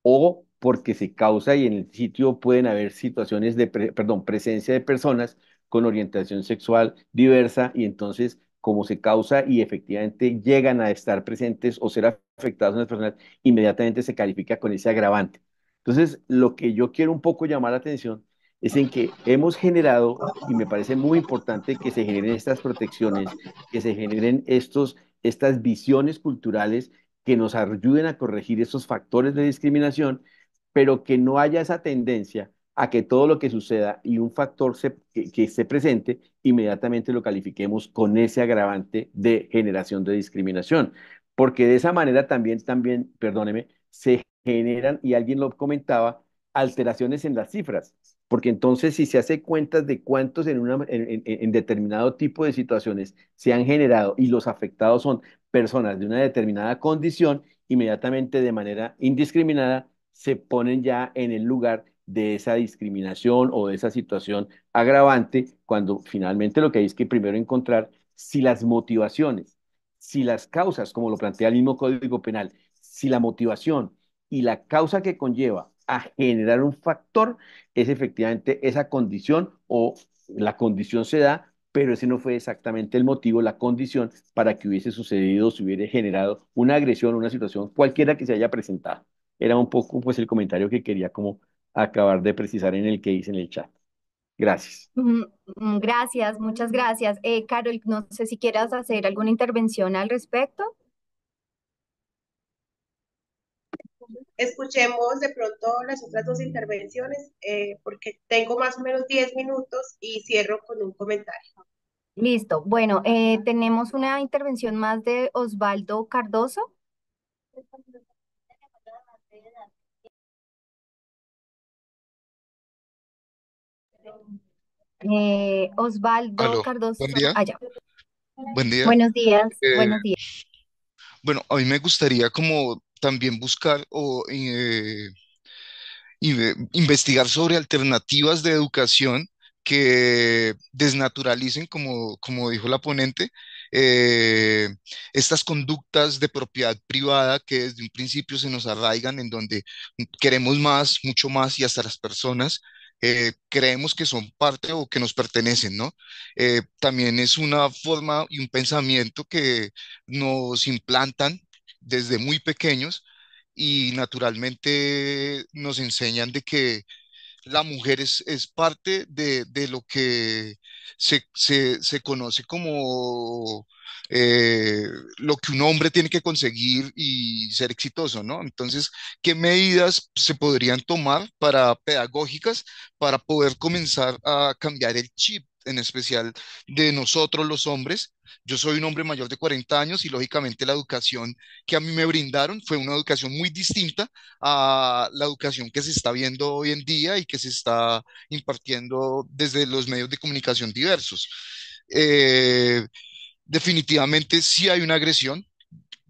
O porque se causa y en el sitio pueden haber situaciones de, perdón, presencia de personas con orientación sexual diversa y entonces como se causa y efectivamente llegan a estar presentes o ser afectados en las personas, inmediatamente se califica con ese agravante. Entonces, lo que yo quiero un poco llamar la atención es en que hemos generado, y me parece muy importante que se generen estas protecciones, que se generen estas visiones culturales que nos ayuden a corregir esos factores de discriminación, pero que no haya esa tendencia a que todo lo que suceda y un factor que esté presente, inmediatamente lo califiquemos con ese agravante de generación de discriminación. Porque de esa manera también, perdóneme, se generan, y alguien lo comentaba, alteraciones en las cifras. Porque entonces si se hace cuentas de cuántos en determinado tipo de situaciones se han generado y los afectados son personas de una determinada condición, inmediatamente de manera indiscriminada se ponen ya en el lugar de esa discriminación o de esa situación agravante, cuando finalmente lo que hay es que primero encontrar si las motivaciones, si las causas, como lo plantea el mismo Código Penal, si la motivación y la causa que conlleva a generar un factor es efectivamente esa condición, o la condición se da, pero ese no fue exactamente el motivo, la condición para que hubiese sucedido, se hubiera generado una agresión, una situación cualquiera que se haya presentado. Era un poco pues el comentario que quería como acabar de precisar en el que hice en el chat. Gracias. Gracias, muchas gracias. Carol, no sé si quieras hacer alguna intervención al respecto. Escuchemos de pronto las otras dos intervenciones, porque tengo más o menos 10 minutos y cierro con un comentario. Listo. Bueno, tenemos una intervención más de Osvaldo Cardoso. Osvaldo Aló, Cardoso, buen día, allá. buen día. Buenos días, Eh, buenos días. bueno, a mí me gustaría como también buscar investigar sobre alternativas de educación que desnaturalicen, como dijo la ponente, eh, estas conductas de propiedad privada que desde un principio se nos arraigan, en donde queremos más, mucho más, y hasta las personas creemos que son parte o que nos pertenecen, ¿no? También es una forma y un pensamiento que nos implantan desde muy pequeños, y naturalmente nos enseñan de que la mujer es parte de lo que se conoce como eh, lo que un hombre tiene que conseguir y ser exitoso, ¿no? Entonces, ¿qué medidas se podrían tomar para pedagógicas para poder comenzar a cambiar el chip, en especial de nosotros los hombres? Yo soy un hombre mayor de 40 años y lógicamente la educación que a mí me brindaron fue una educación muy distinta a la educación que se está viendo hoy en día y que se está impartiendo desde los medios de comunicación diversos. Eh, Definitivamente sí hay una agresión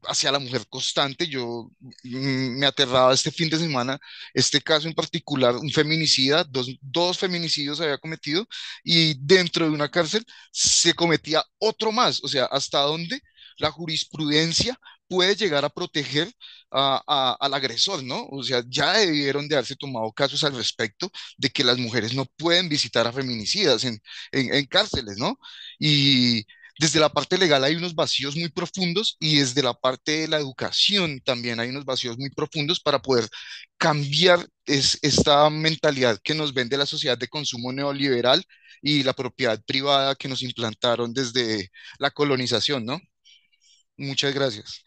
hacia la mujer constante. Yo me aterraba este fin de semana, este caso en particular, un feminicida, dos feminicidios había cometido, y dentro de una cárcel se cometía otro más. O sea, ¿hasta dónde la jurisprudencia puede llegar a proteger al agresor, ¿no? O sea, ya debieron de haberse tomado casos al respecto de que las mujeres no pueden visitar a feminicidas en cárceles, ¿no? Y desde la parte legal hay unos vacíos muy profundos, y desde la parte de la educación también hay unos vacíos muy profundos para poder cambiar esta mentalidad que nos vende la sociedad de consumo neoliberal y la propiedad privada que nos implantaron desde la colonización, ¿no? Muchas gracias.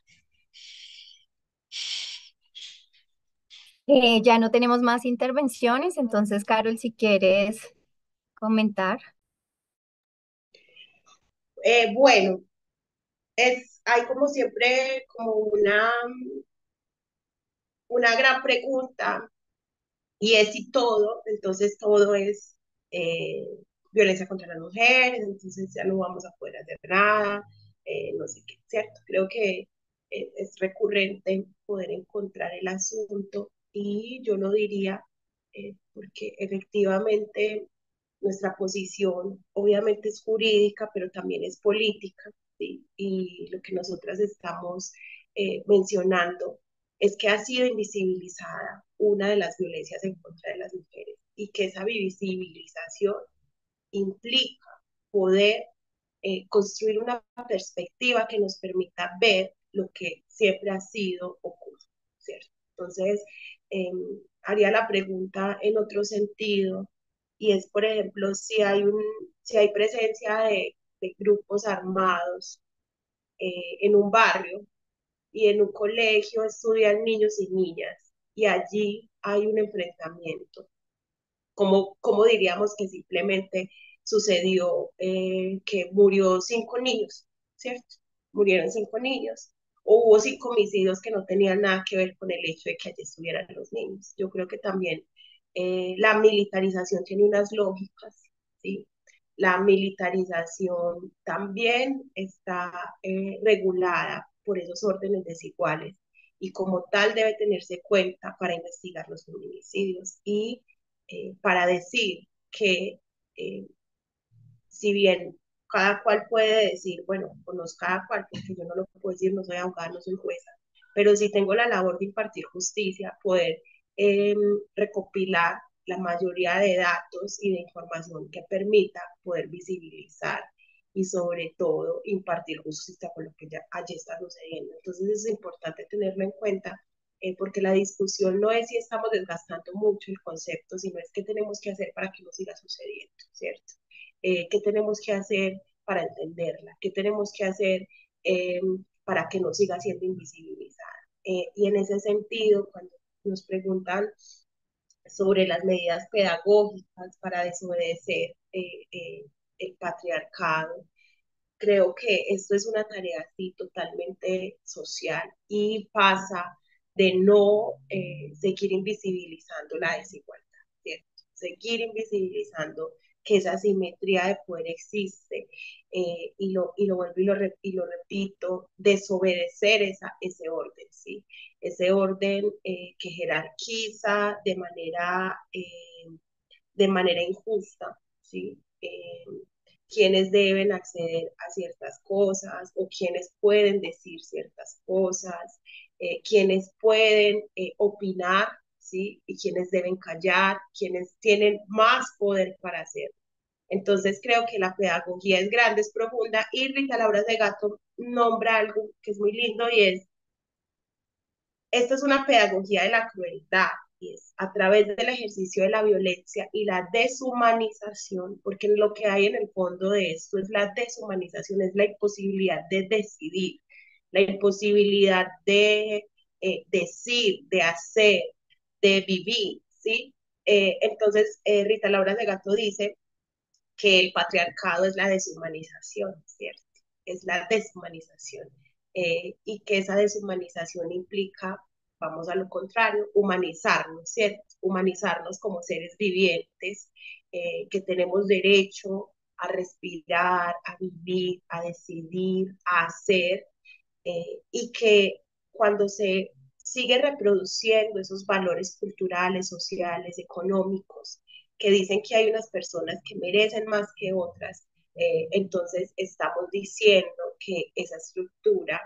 Ya no tenemos más intervenciones, entonces, Carol, si quieres comentar. Bueno, hay como siempre como una gran pregunta, y es si todo, entonces todo es eh, violencia contra las mujeres, entonces ya no vamos a poder hacer nada, no sé qué, ¿cierto? Creo que es recurrente poder encontrar el asunto, y yo lo diría porque efectivamente nuestra posición obviamente es jurídica, pero también es política, ¿sí? Y lo que nosotras estamos mencionando es que ha sido invisibilizada una de las violencias en contra de las mujeres, y que esa visibilización implica poder construir una perspectiva que nos permita ver lo que siempre ha sido oculto, ¿cierto? Entonces, eh, haría la pregunta en otro sentido, y es, por ejemplo, si hay presencia de grupos armados en un barrio, y en un colegio estudian niños y niñas, y allí hay un enfrentamiento, como diríamos que simplemente sucedió que murió 5 niños, ¿cierto? Murieron 5 niños. O hubo 5 homicidios que no tenían nada que ver con el hecho de que allí estuvieran los niños. Yo creo que también la militarización tiene unas lógicas, ¿sí? La militarización también está regulada por esos órdenes desiguales y como tal debe tenerse cuenta para investigar los feminicidios y para decir que si bien cada cual puede decir, bueno, pues no es cada cual, porque yo no lo puedo decir, no soy abogada, no soy jueza, pero sí tengo la labor de impartir justicia, poder recopilar la mayoría de datos y de información que permita poder visibilizar y sobre todo impartir justicia con lo que ya allí está sucediendo. Entonces es importante tenerlo en cuenta porque la discusión no es si estamos desgastando mucho el concepto, sino es qué tenemos que hacer para que no siga sucediendo, ¿cierto? Qué tenemos que hacer para entenderla, qué tenemos que hacer eh, para que no siga siendo invisibilizada. Y en ese sentido, cuando nos preguntan sobre las medidas pedagógicas para desobedecer el patriarcado, creo que esto es una tarea así totalmente social y pasa de no seguir invisibilizando la desigualdad, ¿cierto? Seguir invisibilizando que esa asimetría de poder existe y lo vuelvo y lo repito, desobedecer ese orden, ¿sí? Ese orden que jerarquiza de manera injusta, ¿sí? Quienes deben acceder a ciertas cosas o quienes pueden decir ciertas cosas, quienes pueden opinar, ¿sí? Y quienes deben callar, quienes tienen más poder para hacerlo. Entonces creo que la pedagogía es grande, es profunda y Rita Laura Segato nombra algo que es muy lindo y es esta es una pedagogía de la crueldad y es a través del ejercicio de la violencia y la deshumanización, porque lo que hay en el fondo de esto es la deshumanización, es la imposibilidad de decidir, la imposibilidad de decir, de hacer, de vivir, ¿sí? Entonces, Rita Laura Segato dice que el patriarcado es la deshumanización, ¿cierto? Es la deshumanización. Y que esa deshumanización implica, vamos a lo contrario, humanizarnos, ¿cierto? Humanizarnos como seres vivientes, que tenemos derecho a respirar, a vivir, a decidir, a hacer, y que cuando se sigue reproduciendo esos valores culturales, sociales, económicos, que dicen que hay unas personas que merecen más que otras, entonces estamos diciendo que esa estructura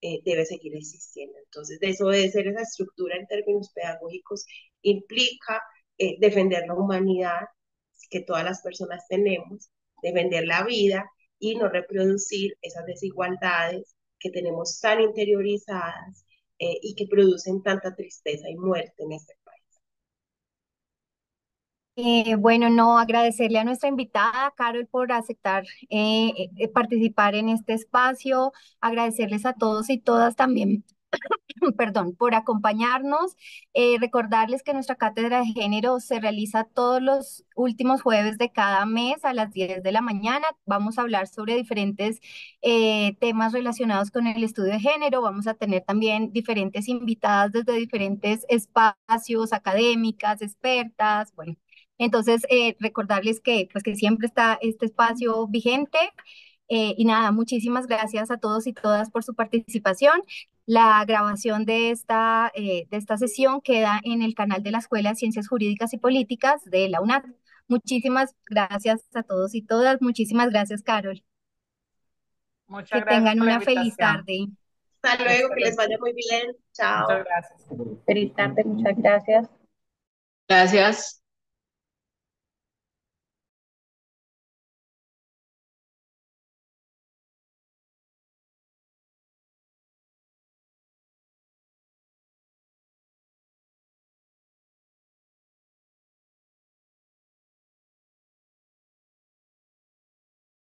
debe seguir existiendo. Entonces, desobedecer esa estructura en términos pedagógicos implica defender la humanidad que todas las personas tenemos, defender la vida y no reproducir esas desigualdades que tenemos tan interiorizadas y que producen tanta tristeza y muerte en este país. Bueno, no, agradecerle a nuestra invitada, Carol, por aceptar participar en este espacio, agradecerles a todos y todas también, perdón, por acompañarnos, recordarles que nuestra cátedra de género se realiza todos los últimos jueves de cada mes a las 10 de la mañana. Vamos a hablar sobre diferentes temas relacionados con el estudio de género. Vamos a tener también diferentes invitadas desde diferentes espacios, académicas, expertas, bueno. Entonces, recordarles que, pues, que siempre está este espacio vigente. Y nada, muchísimas gracias a todos y todas por su participación. La grabación de esta sesión queda en el canal de la Escuela de Ciencias Jurídicas y Políticas de la UNAD. Muchísimas gracias a todos y todas. Muchísimas gracias, Carol. Muchas Que gracias tengan por la una feliz invitación. tarde. Hasta luego, que les Excelente. vaya muy bien. Chao. Muchas gracias. Feliz tarde, muchas gracias. Gracias.